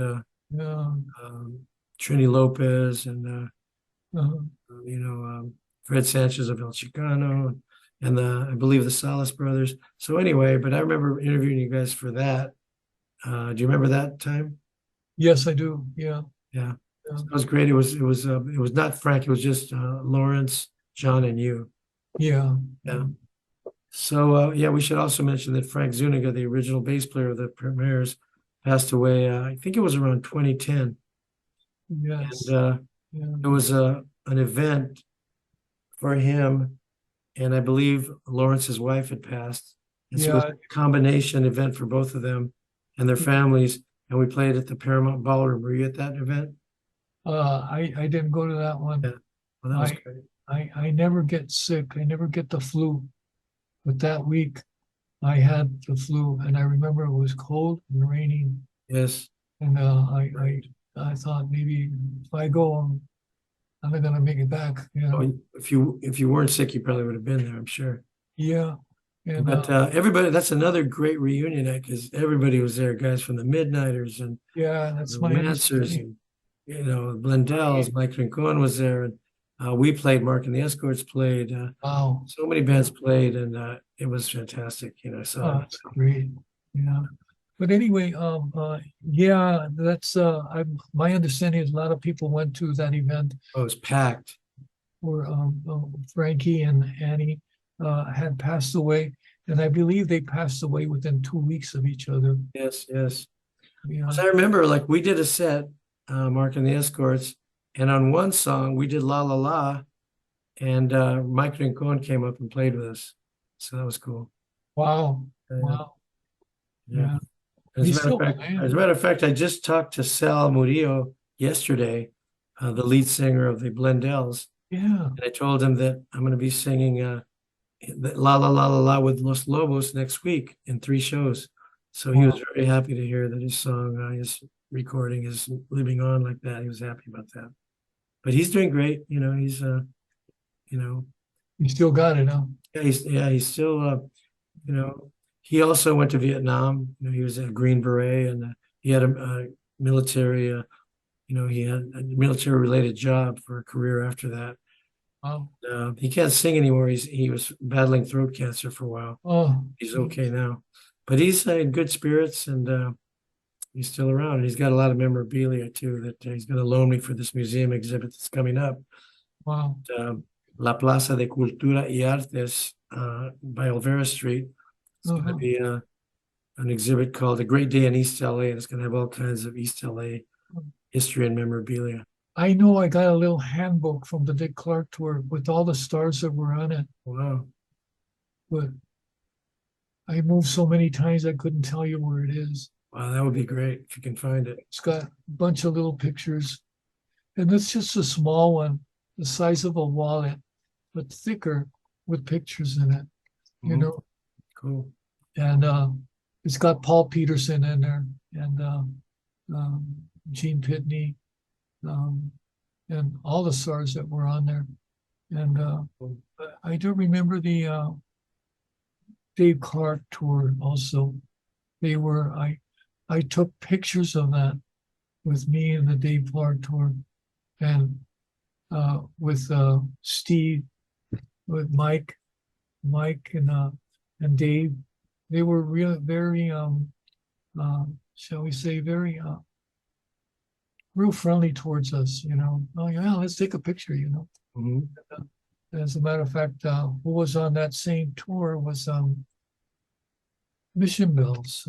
Yeah. um, Trini Lopez and Uh-huh. Fred Sanchez of El Chicano and I believe the Salas brothers. So anyway, but I remember interviewing you guys for that. Do you remember that time? Yes, I do. Yeah. Yeah. Yeah. That was great. It was not Frank. It was just Lawrence, John, and you. Yeah. Yeah. So yeah, we should also mention that Frank Zuniga, the original bass player of the Premiers, passed away. I think it was around 2010, and Yes. Yeah. it was an event for him, and I believe Lawrence's wife had passed, and so it was Yeah. a combination event for both of them and their families. And we played at the Paramount Ballroom. Were you at that event? I didn't go to that Yeah. one. Well, that was I great. I never get sick. I never get the flu. But that week I had the flu, and I remember it was cold and raining, Yes. and Right. I thought maybe if I go, I'm not gonna make it back. You Oh, know. if you weren't sick, you probably would have been there, I'm sure. Yeah. And But everybody, that's another great reunion night because everybody was there, guys from the Midnighters and yeah, that's the my Lancers understanding. and Blendells. Mike Rincon was there, and we played. Mark and the Escorts played. Wow. So many bands played, and it was fantastic. So That's great. Yeah. But anyway, yeah, that's my understanding is a lot of people went to that event it was packed. where Frankie and Annie had passed away, and I believe they passed away within 2 weeks of each other. Yes, yes. Yeah. As I remember, like we did a set, Mark and the Escorts, and on one song we did La La La, and Mike Rincon came up and played with us, so that was cool. Wow. Yeah, Wow. yeah. Yeah. As a He's matter of still fact, playing. as a matter of fact, I just talked to Sal Murillo yesterday, the lead singer of the Blendells, Yeah. and I told him that I'm going to be singing La La La La La with Los Lobos next week in 3 shows. So he was Wow. very happy to hear that his song, his recording is living on like that. He was happy about that. But he's doing great. He's you know, You still got it, huh? he's still you know, he also went to Vietnam. He was a Green Beret, and he had a military. He had a military related job for a career after that. Wow. He can't sing anymore. He was battling throat cancer for a while. Oh, He's okay now, but he's in good spirits, and he's still around. And he's got a lot of memorabilia too that he's going to loan me for this museum exhibit that's coming up. wow. La Plaza de Cultura y Artes by Olvera Street. It's going to Uh-huh. be an exhibit called A Great Day in East L.A. and it's going to have all kinds of East L.A. history and memorabilia. I know I got a little handbook from the Dick Clark tour with all the stars that were on it, Wow. but I moved so many times I couldn't tell you where it is. Wow, that would be great if you can find it. It's got a bunch of little pictures, And it's just a small one, the size of a wallet, but thicker with pictures in it, you Mhm. know. Cool. And it's got Paul Peterson in there and um, Gene Pitney um, and all the stars that were on there. And Cool. I do remember the Dave Clark tour also. They were I took pictures of that with me and the Dave Clark tour and with Steve, with Mike and Dave. They were real very shall we say very real friendly towards us, you know. Oh yeah, let's take a picture, you know. Mhm. As a matter of fact, who was on that same tour was Mission Bells.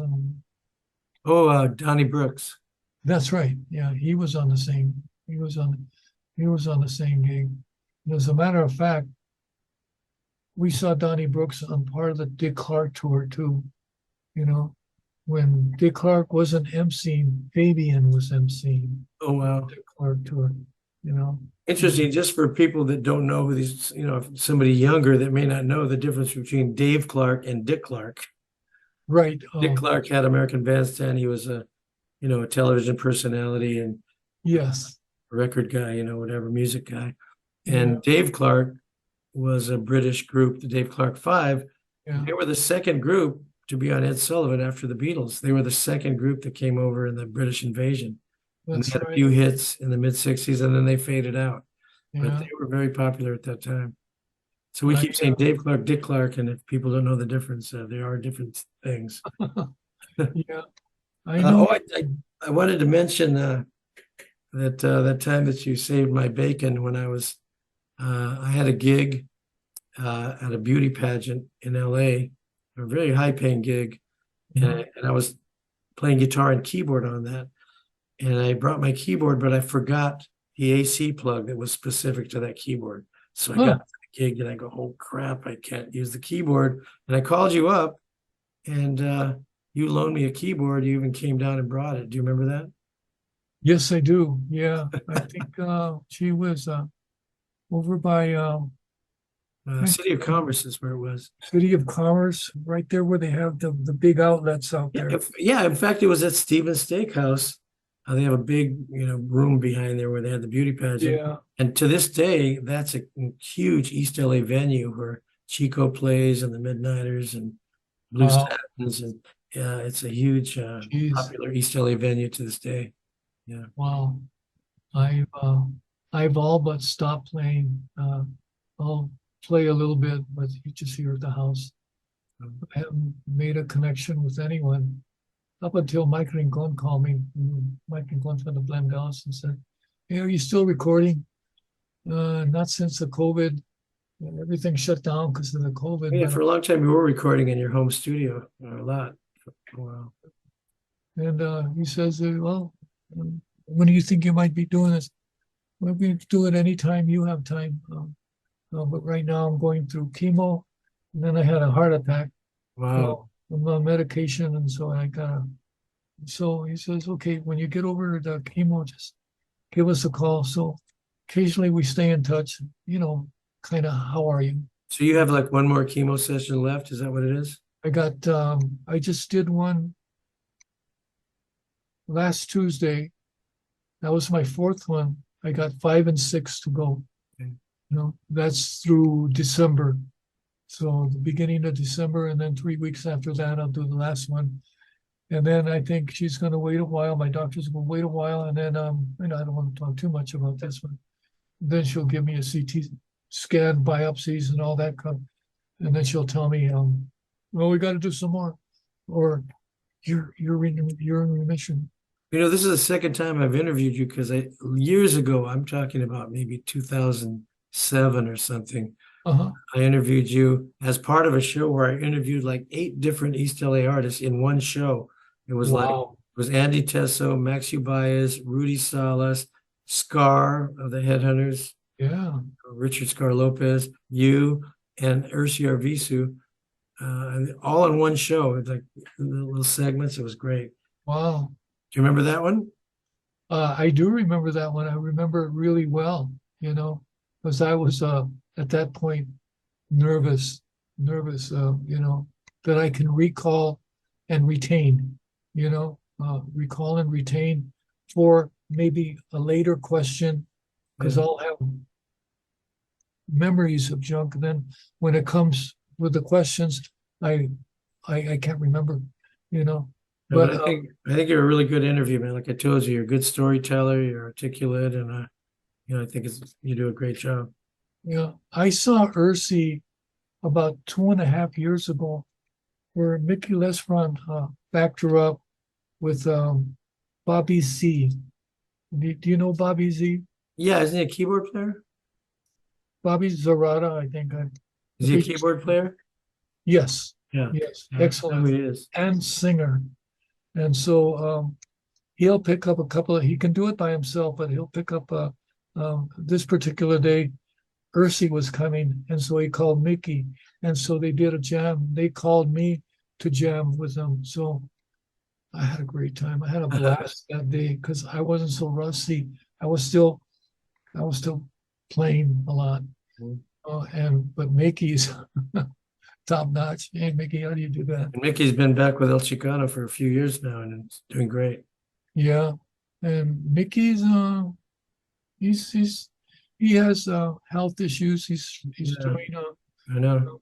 Oh, Donnie Brooks. That's right. Yeah, he was on the same. He was on the same gig. And as a matter of fact, we saw Donnie Brooks on part of the Dick Clark tour too. You know, when Dick Clark wasn't emceeing, Fabian was emceeing Oh, wow. Dick Clark tour. You know, Interesting, just for people that don't know who these, somebody younger that may not know the difference between Dave Clark and Dick Clark. right? Dick Clark had American Bandstand. He was a television personality and Yes. record guy, whatever, music guy. Yeah. And Dave Clark was a British group, the Dave Clark Five. Yeah. They were the second group to be on Ed Sullivan after the Beatles. They were the second group that came over in the British invasion. And they That's had a right. few hits in the mid-60s and then they faded out. But Yeah. they were very popular at that time. So we I, keep saying Dave Clark, Dick Clark, and if people don't know the difference, they are different things. yeah. I know. I wanted to mention that time that you saved my bacon when I had a gig at a beauty pageant in L.A., a very high-paying gig, and I was playing guitar and keyboard on that, and I brought my keyboard, but I forgot the AC plug that was specific to that keyboard. So I got Huh. to the gig and I go, oh crap, I can't use the keyboard. And I called you up and you loaned me a keyboard. You even came down and brought it. Do you remember that? Yes, I do. Yeah. I think she was over by I City of Commerce is where it was. City of Commerce, right there where they have the big outlets out Yeah, there. yeah. In fact, it was at Stevens Steakhouse. They have a big, room behind there where they had the beauty pageant. Yeah. And to this day, that's a huge East LA venue where Chico plays and the Midnighters and Blue Wow. Satins, and yeah, it's a huge, Jeez. popular East LA venue to this day. Yeah. Wow. I've all but stopped playing. I'll play a little bit, but you just here at the house. I haven't made a connection with anyone up until Mike and Glenn called me. Mike and Glenn from the Blendhouse and said, "Hey, are you still recording?" Not since the COVID. Everything shut down because of the COVID. Yeah, But for a long time you were recording in your home studio a lot. Wow. and he says, "Well, when do you think you might be doing this?" Well, we can do it anytime you have time. But right now I'm going through chemo, and then I had a heart attack. Wow. So I'm on medication, and so I gotta. So he says, "Okay, when you get over the chemo, just give us a call." So occasionally we stay in touch. You know, kind of how are you? So you have like one more chemo session left? Is that what it is? I just did one last Tuesday. That was my fourth one. I got 5 and 6 to go. Okay. You know, that's through December. So the beginning of December, and then 3 weeks after that, I'll do the last one. And then I think she's going to wait a while. My doctor's going to wait a while, and then and I don't want to talk too much about this one. Then she'll give me a CT scan, biopsies, and all that kind. And then she'll tell me, well, we got to do some more, or you're in remission. This is the second time I've interviewed you because years ago, I'm talking about maybe 2007 or something. Uh-huh. I interviewed you as part of a show where I interviewed like 8 different East LA artists in one show. It was Wow. it was Andy Tesso, Max Ubias, Rudy Salas, Scar of the Headhunters, Yeah. Richard Scar Lopez, you, and Ursi Arvisu, and all in one show. It's like little segments. It was great. Wow. Do you remember that one? I do remember that one. I remember it really well, because I was at that point nervous, that I can recall and retain, recall and retain for maybe a later question, because Yeah. I'll have memories of junk. Then when it comes with the questions, I I can't remember, you know. No, but But I think you're a really good interview, man. Like I told you, you're a good storyteller, you're articulate, and I think you do a great job. yeah, I saw Ursi about 2.5 years ago, where Mickey Lesfront backed her up with Bobby Z. Do you know Bobby Z? Yeah, isn't he a keyboard player? Bobby Zarada, I think. I Is he a think keyboard player? yes, Yeah, yes, yeah, I know who excellent, he is. and singer. And so he'll pick up a couple of. He can do it by himself, but he'll pick up this particular day. Ursi was coming, and so he called Mickey, and so they did a jam. They called me to jam with them. So I had a great time. I had a blast that day because I wasn't so rusty. I was still I was still playing a lot. But Mickey's top notch. Hey Mickey, how do you do that? And Mickey's been back with El Chicano for a few years now, and it's doing great. Yeah. And Mickey's he's he has health issues. He's Yeah, doing I know.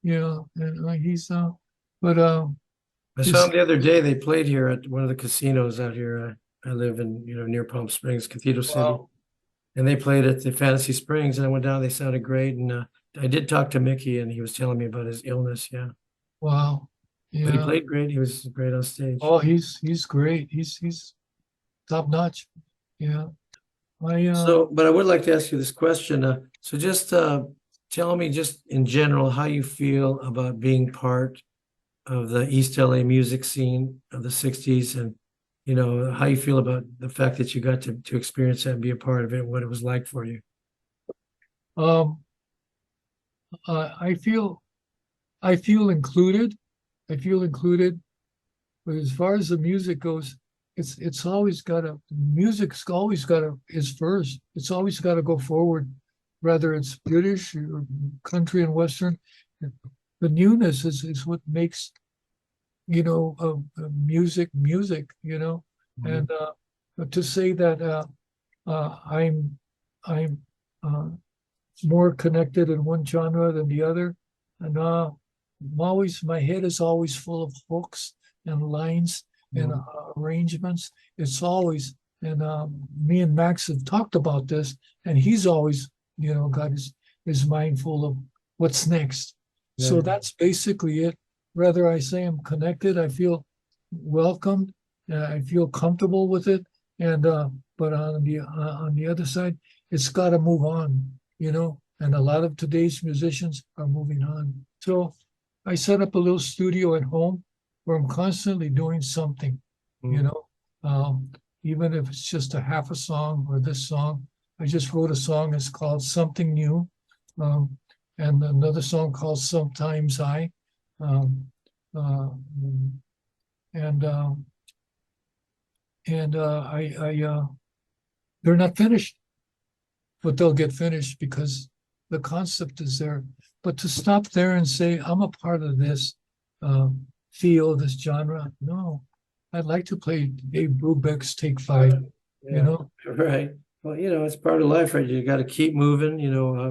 yeah, and he's but I saw his him the other day. They played here at one of the casinos out here. I live in, near Palm Springs, Cathedral City. wow. And they played at the Fantasy Springs, and I went down. They sounded great, and I did talk to Mickey, and he was telling me about his illness. Yeah, Wow. but he Yeah. played great. He was great on stage. Oh, he's great. He's top notch. Yeah. I So, but I would like to ask you this question. So, just tell me, just in general, how you feel about being part of the East LA music scene of the '60s, and how you feel about the fact that you got to experience that and be a part of it, what it was like for you. um I feel included. I feel included. But as far as the music goes, it's always gotta music's always gotta is first. It's always gotta go forward, whether it's British or country and Western. The newness is what makes music, Mhm. and to say that I'm uh, more connected in one genre than the other, and my head is always full of hooks and lines and Mhm. arrangements. It's always and me and Max have talked about this, and he's always got his mind full of what's next. So Yeah. that's basically it. Whether I say I'm connected, I feel welcomed, I feel comfortable with it, and but on the other side, it's got to move on, and a lot of today's musicians are moving on. So I set up a little studio at home where I'm constantly doing something, you Mhm. know, um, even if it's just a half a song or this song. I just wrote a song. It's called Something New, um, and another song called Sometimes I. Um, uh, and they're not finished, but they'll get finished because the concept is there. But to stop there and say, I'm a part of this field, this genre, no. I'd like to play Dave Brubeck's Take Five, you Yeah, know? right. Well, it's part of life, right? You got to keep moving,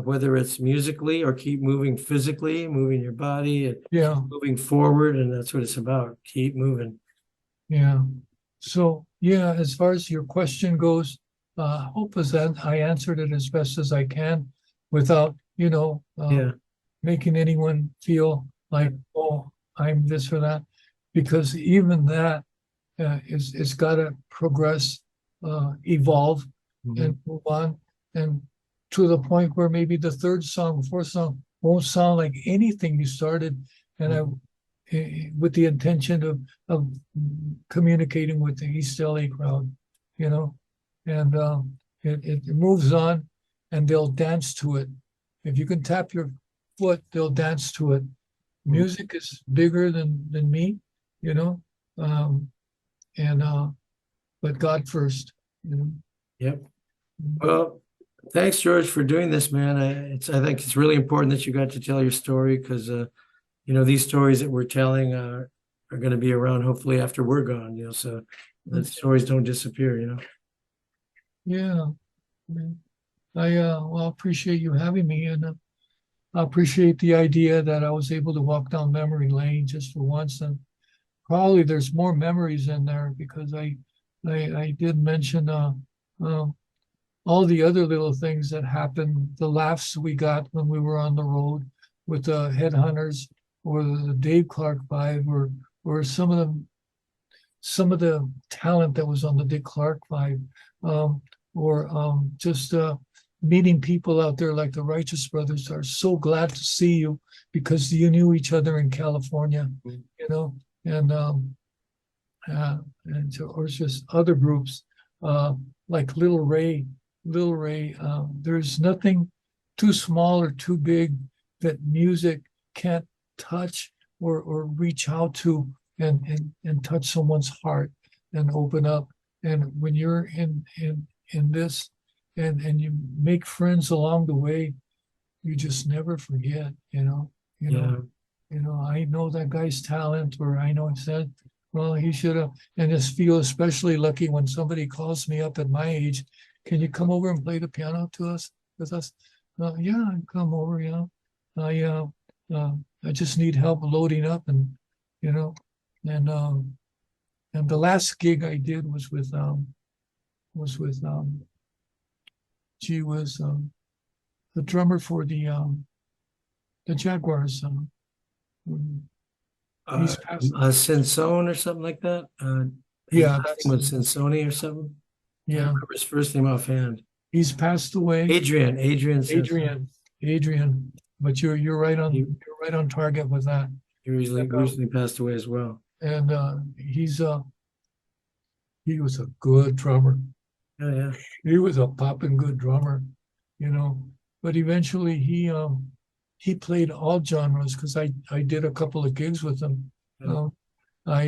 whether it's musically or keep moving physically, moving your body and Yeah, moving forward. And that's what it's about. Keep moving. yeah. So, yeah, as far as your question goes, hope is that I answered it as best as I can without, Yeah. making anyone feel Yeah. like, oh, I'm this or that, because even that is got to progress, evolve, Mhm. and move on, and to the point where maybe the third song, fourth song won't sound like anything you started, and Mhm. with the intention of communicating with the East LA crowd, you know, and it moves on, and they'll dance to it. If you can tap your foot, they'll dance to it. Mhm. Music is bigger than me, you know. Um, and but God first, you know. Yep. Well, thanks, George, for doing this, man. I think it's really important that you got to tell your story because, these stories that we're telling are going to be around hopefully after we're gone, so the stories don't disappear, Yeah. Yeah. I appreciate you having me, and I appreciate the idea that I was able to walk down memory lane just for once, and probably there's more memories in there because I did mention uh, all the other little things that happened, the laughs we got when we were on the road with the Headhunters or the Dave Clark Five, or some of the talent that was on the Dick Clark Five, or just meeting people out there like the Righteous Brothers are so glad to see you because you knew each other in California, you know, and or just other groups like Little Ray. Little Ray, there's nothing too small or too big that music can't touch or reach out to and touch someone's heart and open up. And when you're in this and you make friends along the way, you just never forget, Yeah. I know that guy's talent, or I know he said, well, he should have, and just feel especially lucky when somebody calls me up at my age, can you come over and play the piano to us with us? Yeah, I come over, I I just need help loading up you know, and and the last gig I did was with was the drummer for the Jaguars. He's passed. Sansone or something like that. His Yeah, last name was Sansoni or something. Can't yeah. remember his first name offhand. He's passed away. Adrian Sansone. Adrian. But you're right on He- you're right on target with that. He recently passed away as well. And he was a good drummer. Yeah, yeah. He was a popping good drummer, you know. But eventually he played all genres because I did a couple of gigs with him. Yeah. I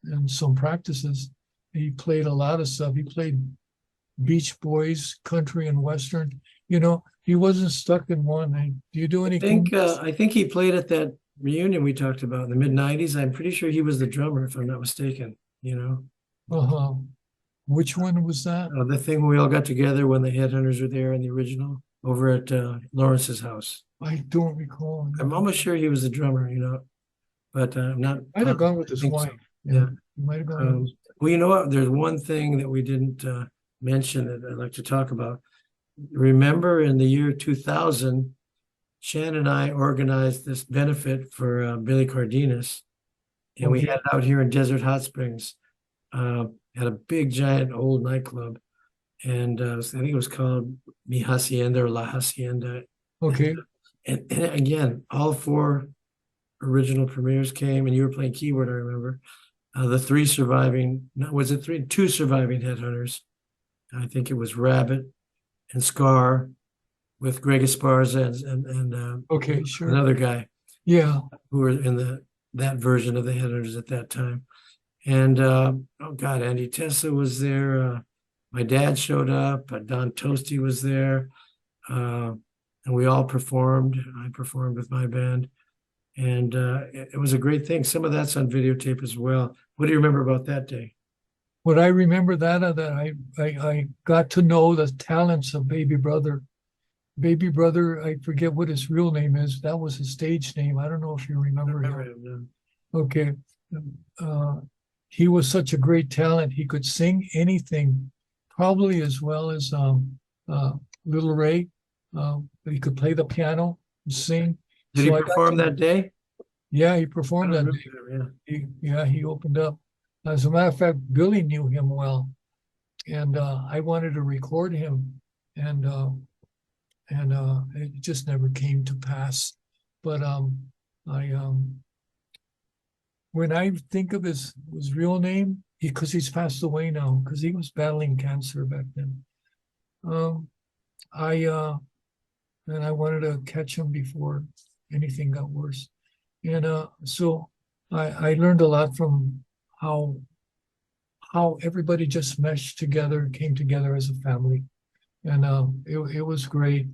and some practices. He played a lot of stuff. He played Beach Boys, country and western. He wasn't stuck in one. Do you do any? I think he played at that reunion we talked about in the mid-90s. I'm pretty sure he was the drummer, if I'm not mistaken, Uh-huh. Which one was that? The thing we all got together when the Headhunters were there in the original over at Lawrence's house. I don't recall. I'm almost sure he was the drummer, but I'm not. Might have gone with his think so. wife. Yeah. Might have gone. Well, you know what? There's one thing that we didn't mention that I'd like to talk about. Remember in the year 2000, Shan and I organized this benefit for Billy Cardenas, and we had it out here in Desert Hot Springs at a big, giant old nightclub. And I think it was called Mi Hacienda or La Hacienda. Okay. And again, all four original premieres came, and you were playing keyboard, I remember. The three surviving, was it three? Two surviving Headhunters. I think it was Rabbit and Scar with Greg Esparza and Okay, sure. another guy. Yeah. Who were in that version of the Headhunters at that time. And oh God, Andy Tessa was there. My dad showed up. Don Toasty was there. And we all performed. I performed with my band. And it was a great thing. Some of that's on videotape as well. What do you remember about that day? What I remember that I got to know the talents of Baby Brother. Baby Brother, I forget what his real name is. That was his stage name. I don't know if you remember him. Okay. He was such a great talent. He could sing anything, probably as well as Little Ray. He could play the piano and sing. Did he perform that day? Yeah, he performed that day. He opened up. As a matter of fact, Billy knew him well, and I wanted to record him, and it just never came to pass. But when I think of his real name, because he's passed away now, because he was battling cancer back then. I wanted to catch him before anything got worse, and so I learned a lot from how how everybody just meshed together, came together as a family. And it was great.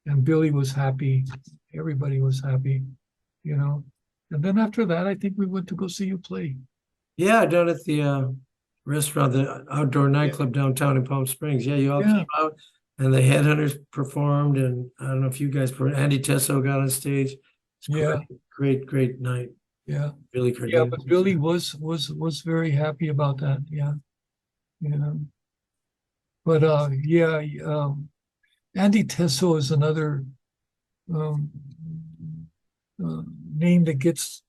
And Billy was happy. Everybody was happy, you know. And then after that, I think we went to go see you play. Yeah, down at the restaurant, the outdoor nightclub downtown in Palm Springs. Yeah, you all Yeah. came out and the Headhunters performed, and I don't know if you guys Andy Tesso got on stage. It's Yeah. great night. Yeah. Billy Yeah, Cardenas. but Billy was very happy about that. Yeah. Yeah. But yeah, Andy Tesso is another um, name that gets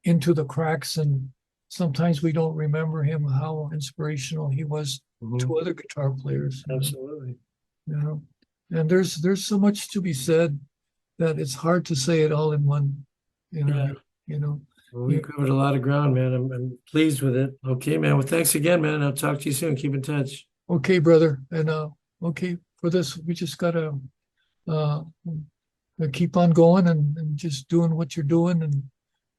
into the cracks, and sometimes we don't remember him, how inspirational he was Mhm. to other guitar players. Absolutely. You know, and there's so much to be said that it's hard to say it all in one interview. You know, Well, we covered a lot of ground, man. I'm pleased with it. Okay, man. Well, thanks again, man. I'll talk to you soon. Keep in touch. okay, brother, and okay, for this we just gotta uh keep on going and just doing what you're doing, and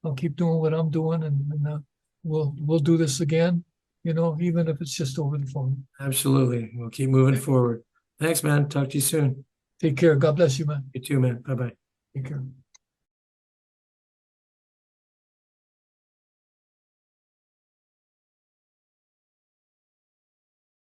I'll keep doing what I'm doing, and we'll do this again, you know, even if it's just over the phone. Absolutely. We'll keep moving forward. Thanks, man. Talk to you soon. Take care. God bless you, man. You too, man. Bye bye. Take care.